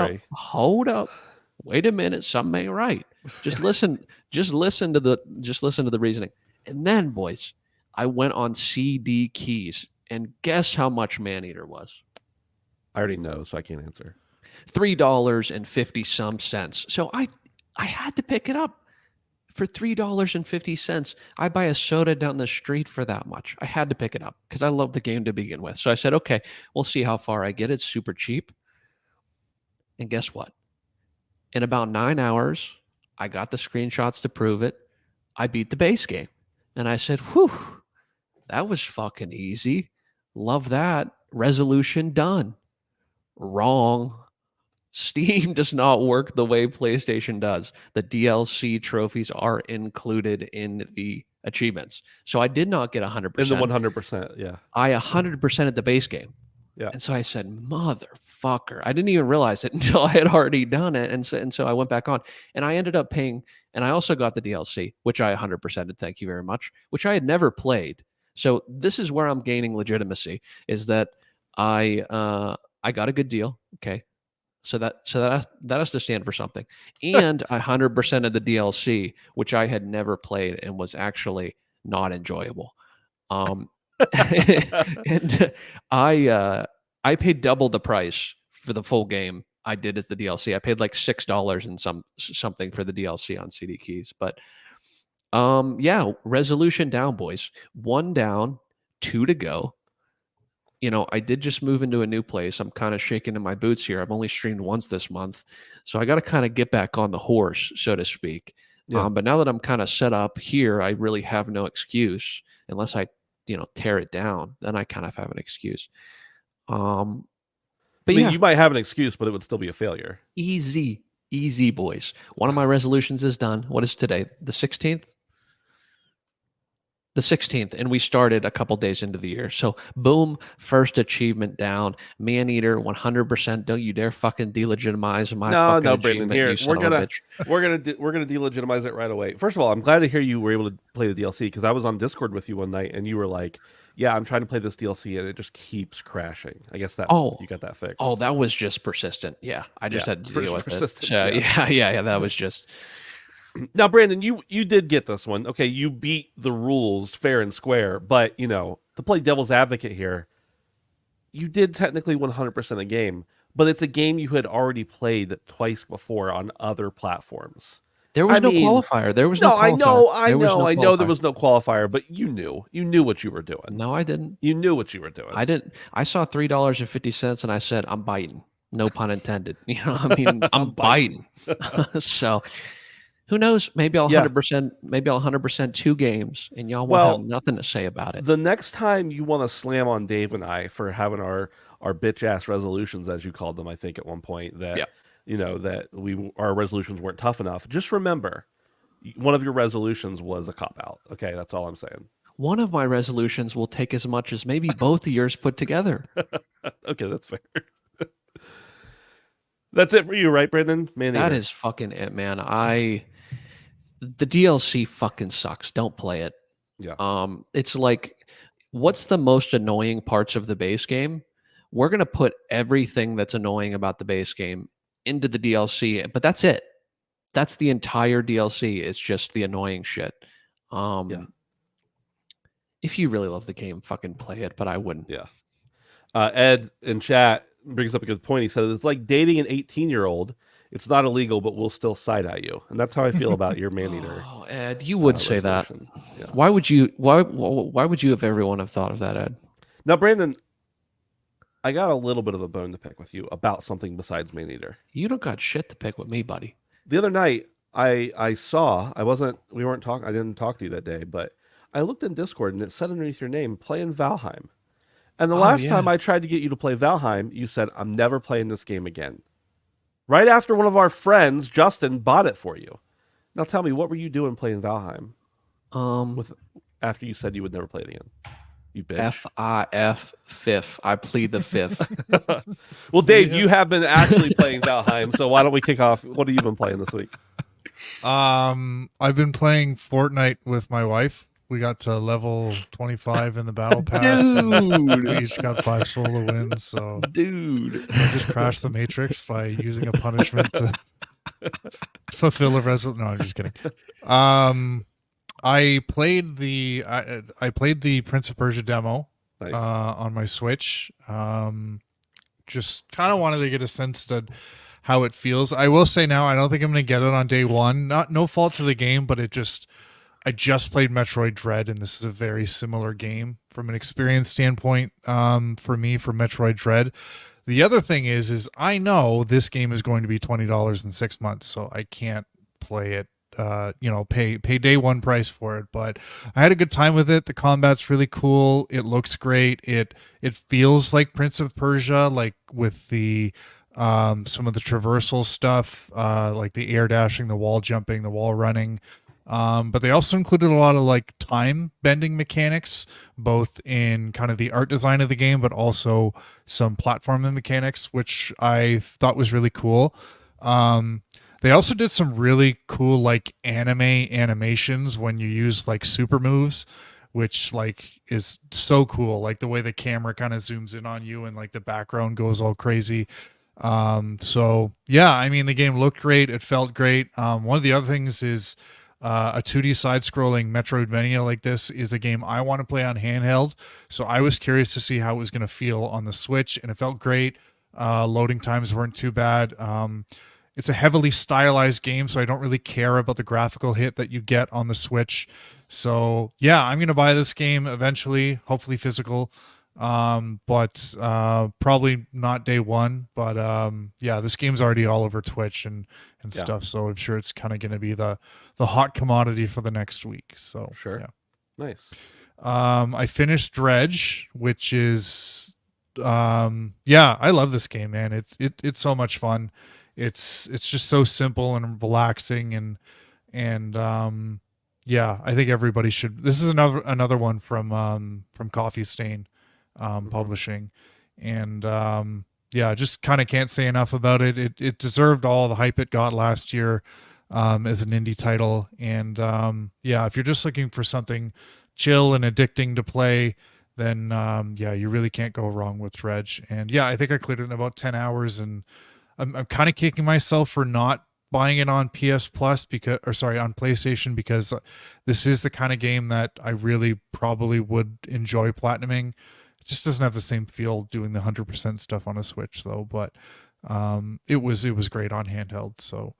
up. Wait a minute. Something ain't right. Just listen to the reasoning. And then, boys, I went on CD Keys, and guess how much Maneater was? I already know, so I can't answer. $3.50. So I had to pick it up for $3.50. I buy a soda down the street for that much. I had to pick it up because I love the game to begin with. So I said, okay, we'll see how far I get. It's super cheap. And guess what? In about 9 hours, I got the screenshots to prove it. I beat the base game. And I said, whew, that was fucking easy. Love that. Resolution done. Wrong. Steam does not work the way PlayStation does. The DLC trophies are included in the achievements. So I did not get 100%. In the 100%, yeah. I 100% at the base game. Yeah. And so I said, motherfucker. I didn't even realize it until I had already done it. And so I went back on. And I ended up paying, and I also got the DLC, which I 100%ed, thank you very much, which I had never played. So this is where I'm gaining legitimacy, is that I got a good deal. Okay. So that has to stand for something. And I 100%ed the DLC, which I had never played and was actually not enjoyable. And I paid double the price for the full game I did as the DLC. I paid like $6 and something for the DLC on CD Keys. But yeah, resolution down, boys. 1 down, 2 to go. I did just move into a new place. I'm kind of shaking in my boots here. I've only streamed once this month. So I got to kind of get back on the horse, so to speak. Yeah. But now that I'm kind of set up here, I really have no excuse unless I tear it down. Then I kind of have an excuse. But yeah, you might have an excuse, but it would still be a failure. Easy, boys. One of my resolutions is done. What is today? The 16th? The 16th, and we started a couple days into the year. So, boom, first achievement down. Maneater, 100%. Don't you dare fucking delegitimize my fucking Brandon. Here, we're gonna delegitimize it right away. First of all, I'm glad to hear you were able to play the DLC because I was on Discord with you one night, and you were like, "Yeah, I'm trying to play this DLC, and it just keeps crashing." I guess you got that fixed. Oh, that was just persistent. Yeah, I just had to deal with it. So, yeah. Yeah. That was just. Now, Brandon, you did get this one. Okay, you beat the rules fair and square, but, to play devil's advocate here, you did technically 100% a game, but it's a game you had already played twice before on other platforms. There was I no mean, qualifier. There was no no, qualifier. I There was no know there qualifier. was no qualifier, but you knew what you were doing. No, I didn't. You knew what you were doing. I didn't. I saw $3.50 and I said, I'm biting. No pun intended. You know, I mean, I'm biting. So who knows? Maybe I'll Yeah. 100%. Maybe I'll 100% 2 games, and y'all won't Well, have nothing to say about it. The next time you want to slam on Dave and I for having our bitch ass resolutions, as you called them, I think at one point that Yeah. that our resolutions weren't tough enough. Just remember, one of your resolutions was a cop out. Okay, that's all I'm saying. One of my resolutions will take as much as maybe both of yours put together. Okay, that's fair. That's it for you, right, Brendan? Man, That is fucking it, man. The DLC fucking sucks. Don't play it. Yeah. It's like, what's the most annoying parts of the base game? We're gonna put everything that's annoying about the base game into the DLC, but that's it. That's the entire DLC. It's just the annoying shit. Yeah. If you really love the game, fucking play it, but I wouldn't. Yeah. Ed in chat brings up a good point. He says it's like dating an 18-year-old. It's not illegal, but we'll still side eye you, and that's how I feel about your Maneater. Oh, Ed, you would say that. Yeah. Why would you? Why would you, if everyone have thought of that, Ed? Now, Brandon, I got a little bit of a bone to pick with you about something besides Maneater. You don't got shit to pick with me, buddy. The other night, I saw, we weren't talking, I didn't talk to you that day, but I looked in Discord and it said underneath your name, playing Valheim. And the last time I tried to get you to play Valheim, you said, I'm never playing this game again. Right after one of our friends, Justin, bought it for you. Now tell me, what were you doing playing Valheim? After you said you would never play it again? You bitch. Fifth. I plead the fifth. Well, Dave, you have been actually playing Valheim, so why don't we kick off? What have you been playing this week? I've been playing Fortnite with my wife. We got to level 25 in the battle pass. Dude. We each got 5 solo wins. So, dude, I just crashed the Matrix by using a punishment to fulfill a resolution. No, I'm just kidding. I played the Prince of Persia demo on my Switch. Just kind of wanted to get a sense to how it feels. I will say now, I don't think I'm going to get it on day one. No fault to the game, but I just played Metroid Dread, and this is a very similar game from an experience standpoint for me for Metroid Dread. The other thing is I know this game is going to be $20 in 6 months, so I can't play it. Pay day one price for it, but I had a good time with it. The combat's really cool. It looks great. It feels like Prince of Persia, like with the some of the traversal stuff, like the air dashing, the wall jumping, the wall running. But they also included a lot of like time bending mechanics, both in kind of the art design of the game, but also some platforming mechanics, which I thought was really cool. They also did some really cool like animations when you use like super moves, which like is so cool. Like the way the camera kind of zooms in on you and like the background goes all crazy. So yeah, I mean, the game looked great. It felt great. One of the other things is a 2D side-scrolling Metroidvania like this is a game I want to play on handheld. So I was curious to see how it was going to feel on the Switch, and it felt great. Loading times weren't too bad. It's a heavily stylized game, so I don't really care about the graphical hit that you get on the Switch. So yeah, I'm going to buy this game eventually, hopefully physical. But probably not day one. But yeah, this game's already all over Twitch and stuff, so I'm sure it's kind of going to be the hot commodity for the next week. So sure, yeah. Nice. I finished Dredge, which is yeah, I love this game, man. It's so much fun. It's just so simple and relaxing, and yeah, I think everybody should. This is another one from Coffee Stain Publishing, and yeah, just kind of can't say enough about it. It deserved all the hype it got last year as an indie title, and yeah, if you're just looking for something chill and addicting to play, then yeah, you really can't go wrong with Dredge. And yeah, I think I cleared it in about 10 hours, and I'm kind of kicking myself for not buying it on PS Plus on PlayStation, because this is the kind of game that I really probably would enjoy platinuming. It just doesn't have the same feel doing the 100% stuff on a Switch though, but it was great on handheld. So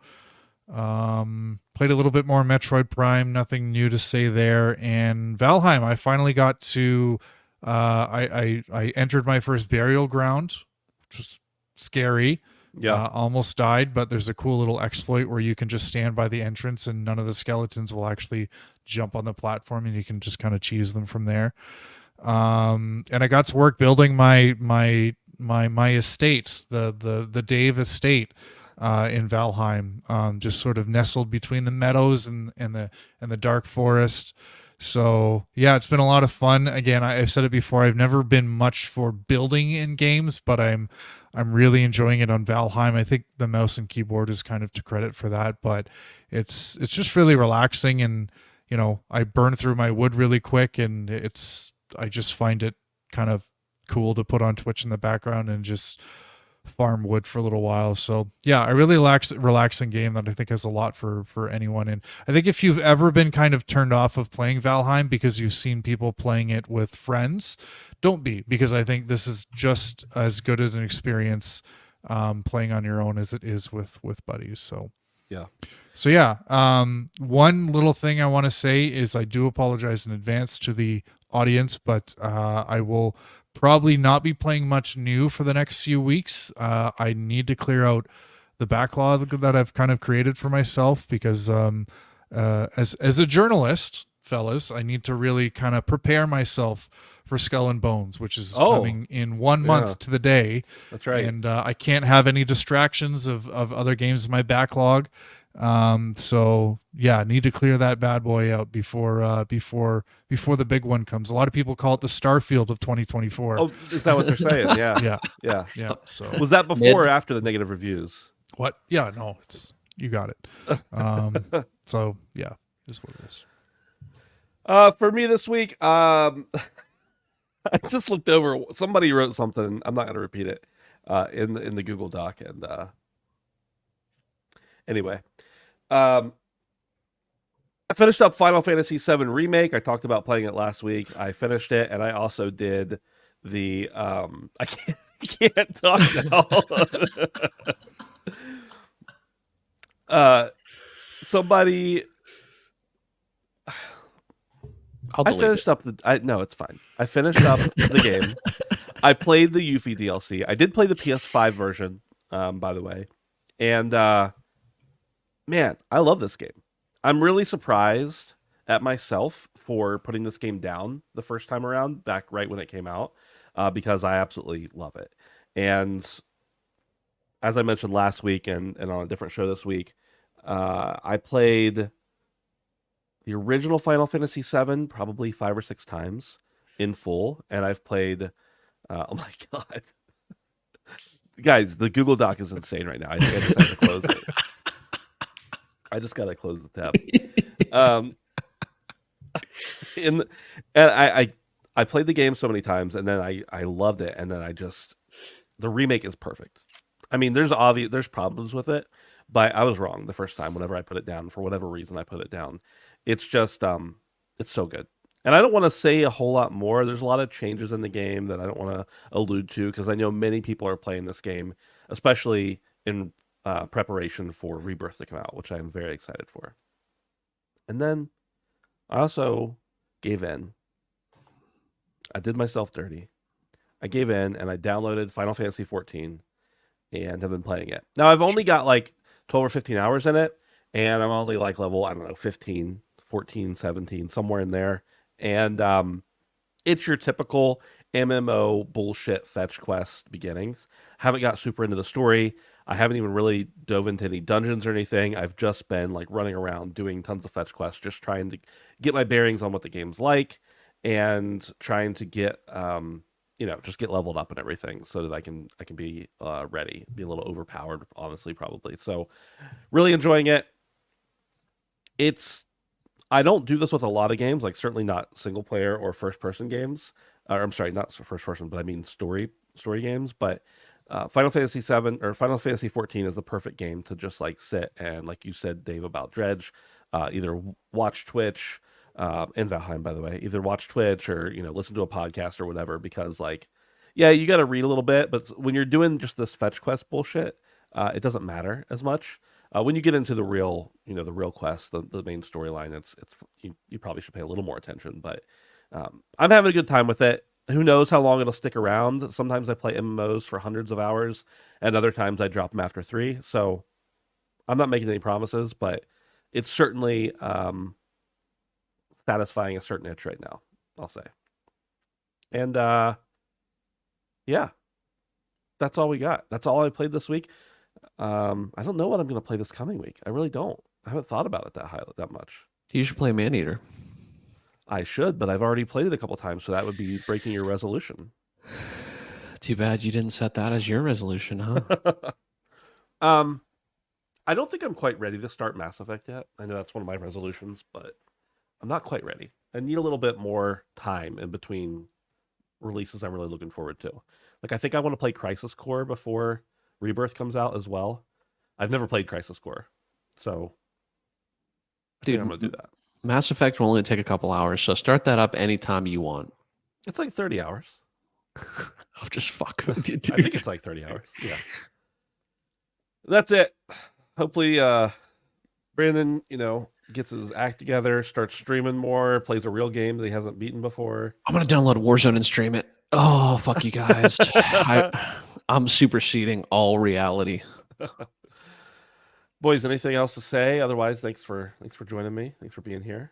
Played a little bit more Metroid Prime, nothing new to say there. And Valheim, I finally got to I entered my first burial ground, which was scary. Yeah. Almost died, but there's a cool little exploit where you can just stand by the entrance and none of the skeletons will actually jump on the platform, and you can just kind of cheese them from there. And I got to work building my estate, the Dave estate, in Valheim, just sort of nestled between the meadows and the dark forest. So yeah, it's been a lot of fun. Again, I've said it before, I've never been much for building in games, but I'm really enjoying it on Valheim. I think the mouse and keyboard is kind of to credit for that, but it's just really relaxing, and I burn through my wood really quick, and I just find it kind of cool to put on Twitch in the background and just farm wood for a little while. So yeah, a really relaxing game that I think has a lot for anyone. And I think if you've ever been kind of turned off of playing Valheim because you've seen people playing it with friends, don't be, because I think this is just as good as an experience playing on your own as it is with buddies. So yeah. One little thing I want to say is I do apologize in advance to the audience, but I will probably not be playing much new for the next few weeks. I need to clear out the backlog that I've kind of created for myself, because as a journalist, fellas, I need to really kind of prepare myself for Skull and Bones, which is coming in 1 month to the day. That's right. And I can't have any distractions of other games in my backlog. So yeah, I need to clear that bad boy out before the big one comes. A lot of people call it the Starfield of 2024. Oh, is that what they're saying? Yeah. Yeah. Yeah. So Was that before or after the negative reviews? what? Yeah, no, you got it. So yeah, is what it is. For me this week, I just looked over. Somebody wrote something. I'm not going to repeat it. In the Google Doc, and anyway, I finished up Final Fantasy VII Remake. I talked about playing it last week. I finished it, and I also did the I can't talk now. Somebody. I finished up no, it's fine. I finished up the game. I played the Yuffie DLC. I did play the PS5 version, by the way. And man, I love this game. I'm really surprised at myself for putting this game down the first time around, back right when it came out, because I absolutely love it. And as I mentioned last week and on a different show this week, I played the original Final Fantasy VII probably 5 or 6 times in full, and I've played. Oh my god, guys! The Google Doc is insane right now. I think I just have to close it. I just gotta close the tab. And I played the game so many times, and then I loved it, and then the remake is perfect. I mean, there's problems with it, but I was wrong the first time. Whenever I put it down, for whatever reason, I put it down. It's just it's so good. And I don't want to say a whole lot more. There's a lot of changes in the game that I don't want to allude to, because I know many people are playing this game, especially in preparation for Rebirth to come out, which I am very excited for. And then I also gave in. I did myself dirty. I gave in and I downloaded Final Fantasy 14 and have been playing it. Now I've only got like 12 or 15 hours in it, and I'm only like level, I don't know, 15, 14, 17, somewhere in there. And it's your typical MMO bullshit fetch quest beginnings. Haven't got super into the story. I haven't even really dove into any dungeons or anything. I've just been like running around doing tons of fetch quests, just trying to get my bearings on what the game's like, and trying to get just get leveled up and everything, so that I can be ready. Be a little overpowered, honestly, probably. So really enjoying it. I don't do this with a lot of games, like certainly not single player or first person games. I'm sorry, not first person, but I mean story games. But Final Fantasy 7 or Final Fantasy 14 is the perfect game to just like sit and, like you said, Dave, about Dredge, either watch Twitch, and Valheim, by the way, either watch Twitch or listen to a podcast or whatever. Because like, yeah, you got to read a little bit, but when you're doing just this fetch quest bullshit, it doesn't matter as much. When you get into the real, the real quest, the main storyline, it's you probably should pay a little more attention. But I'm having a good time with it. Who knows how long it'll stick around? Sometimes I play MMOs for hundreds of hours, and other times I drop them after 3. So I'm not making any promises, but it's certainly satisfying a certain itch right now, I'll say. And yeah, that's all we got. That's all I played this week. I don't know what I'm going to play this coming week. I really don't. I haven't thought about it that much. You should play Maneater. I should, but I've already played it a couple times, so that would be breaking your resolution. Too bad you didn't set that as your resolution, huh? I don't think I'm quite ready to start Mass Effect yet. I know that's one of my resolutions, but I'm not quite ready. I need a little bit more time in between releases I'm really looking forward to. Like, I think I want to play Crisis Core before Rebirth comes out as well. I've never played Crisis Core, so I think I'm going to do that. Mass Effect will only take a couple hours, so start that up anytime you want. It's like 30 hours. I'll just fuck with you, dude. I think it's like 30 hours. Yeah. That's it. Hopefully, Brandon, gets his act together, starts streaming more, plays a real game that he hasn't beaten before. I'm going to download Warzone and stream it. Oh, fuck you guys. I'm superseding all reality. Boys, anything else to say? Otherwise, thanks for joining me. Thanks for being here.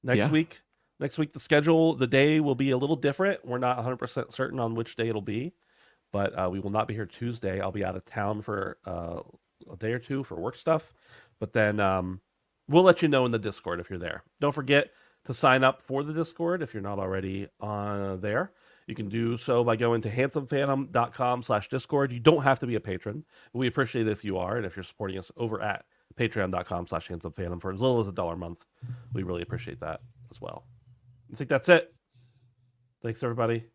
Next week, the schedule, the day will be a little different. We're not 100% certain on which day it'll be, but we will not be here Tuesday. I'll be out of town for a day or two for work stuff, but then we'll let you know in the Discord if you're there. Don't forget to sign up for the Discord if you're not already on there. You can do so by going to handsomephantom.com/Discord. You don't have to be a patron. We appreciate it if you are, and if you're supporting us over at patreon.com/handsomephantom for as little as $1 a month. We really appreciate that as well. I think that's it. Thanks, everybody.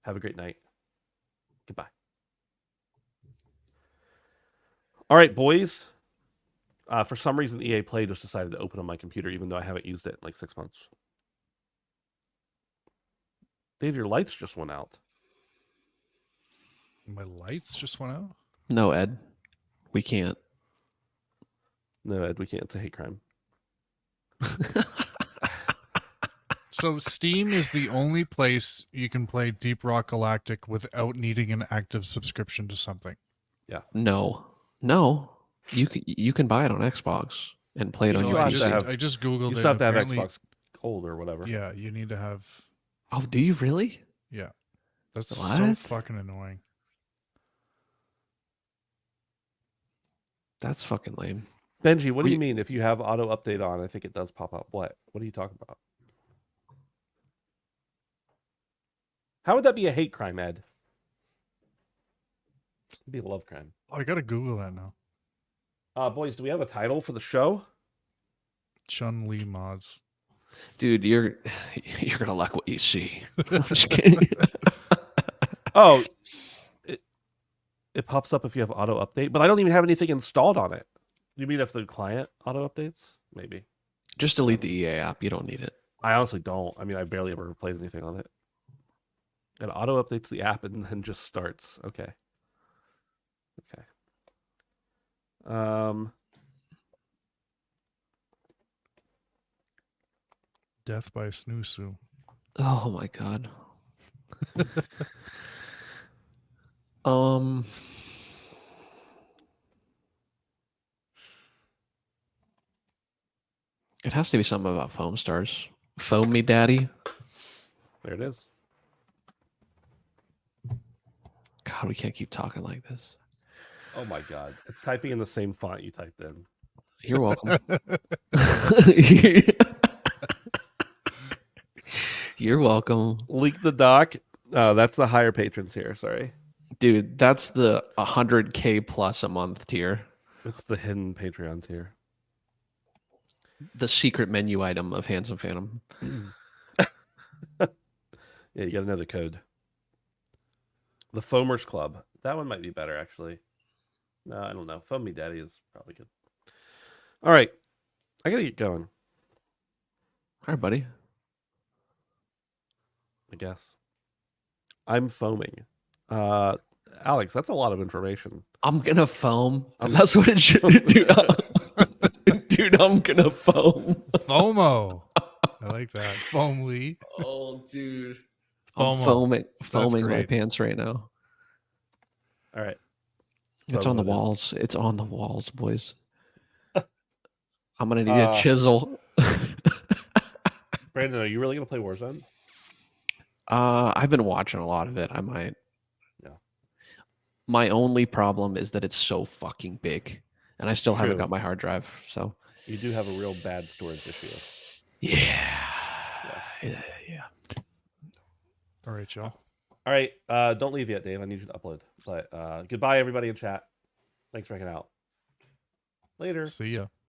Have a great night. Goodbye. All right, boys. For some reason, EA Play just decided to open on my computer, even though I haven't used it in like 6 months. Dave, your lights just went out. My lights just went out? No, Ed. We can't. No, Ed, we can't. It's a hate crime. So Steam is the only place you can play Deep Rock Galactic without needing an active subscription to something. Yeah. No. You can buy it on Xbox and play it on your PC. I just Googled it. You still have to have Xbox Gold or whatever. Yeah, you need to have... Oh, do you really? Yeah. That's so What? fucking annoying. That's fucking lame. Benji, what do you mean if you have auto update on? I think it does pop up. What? What are you talking about? How would that be a hate crime, Ed? It'd be a love crime. Oh, I gotta Google that now. Boys, do we have a title for the show? Chun-Li mods. Dude, you're gonna like what you see. I'm just kidding. Oh, it pops up if you have auto update, but I don't even have anything installed on it. You mean if the client auto updates? Maybe. Just delete the EA app. You don't need it. I honestly don't. I mean, I barely ever played anything on it. It auto updates the app and then just starts. Okay. Death by Snoosu. Oh my god. It has to be something about Foamstars. Foam me, daddy. There it is. God, we can't keep talking like this. Oh my god. It's typing in the same font you typed in. You're welcome. You're welcome. Leak the doc. That's the higher patrons here. Sorry. Dude, that's the 100K plus a month tier. It's the hidden Patreon tier. The secret menu item of Handsome Phantom. Yeah, you got to know the code. The Foamers Club. That one might be better, actually. No, I don't know. Foam Me Daddy is probably good. All right. I got to get going. All right, buddy. I guess. I'm foaming. Alex, that's a lot of information. I'm gonna foam. That's what it should do. Dude, I'm gonna foam. FOMO. I like that. Foamly. Oh, dude. FOMO. I'm foaming my great. pants right now. All right. It's So on the what is- walls. It's on the walls, boys. I'm gonna need a chisel. Brandon, are you really gonna play Warzone? I've been watching a lot of it. I might. Yeah. My only problem is that it's so fucking big, and I still haven't True. got my hard drive. So You do have a real bad storage issue. yeah. All right, y'all. All right. Don't leave yet, Dave. I need you to upload. But goodbye, everybody in chat. Thanks for hanging out. Later. See ya.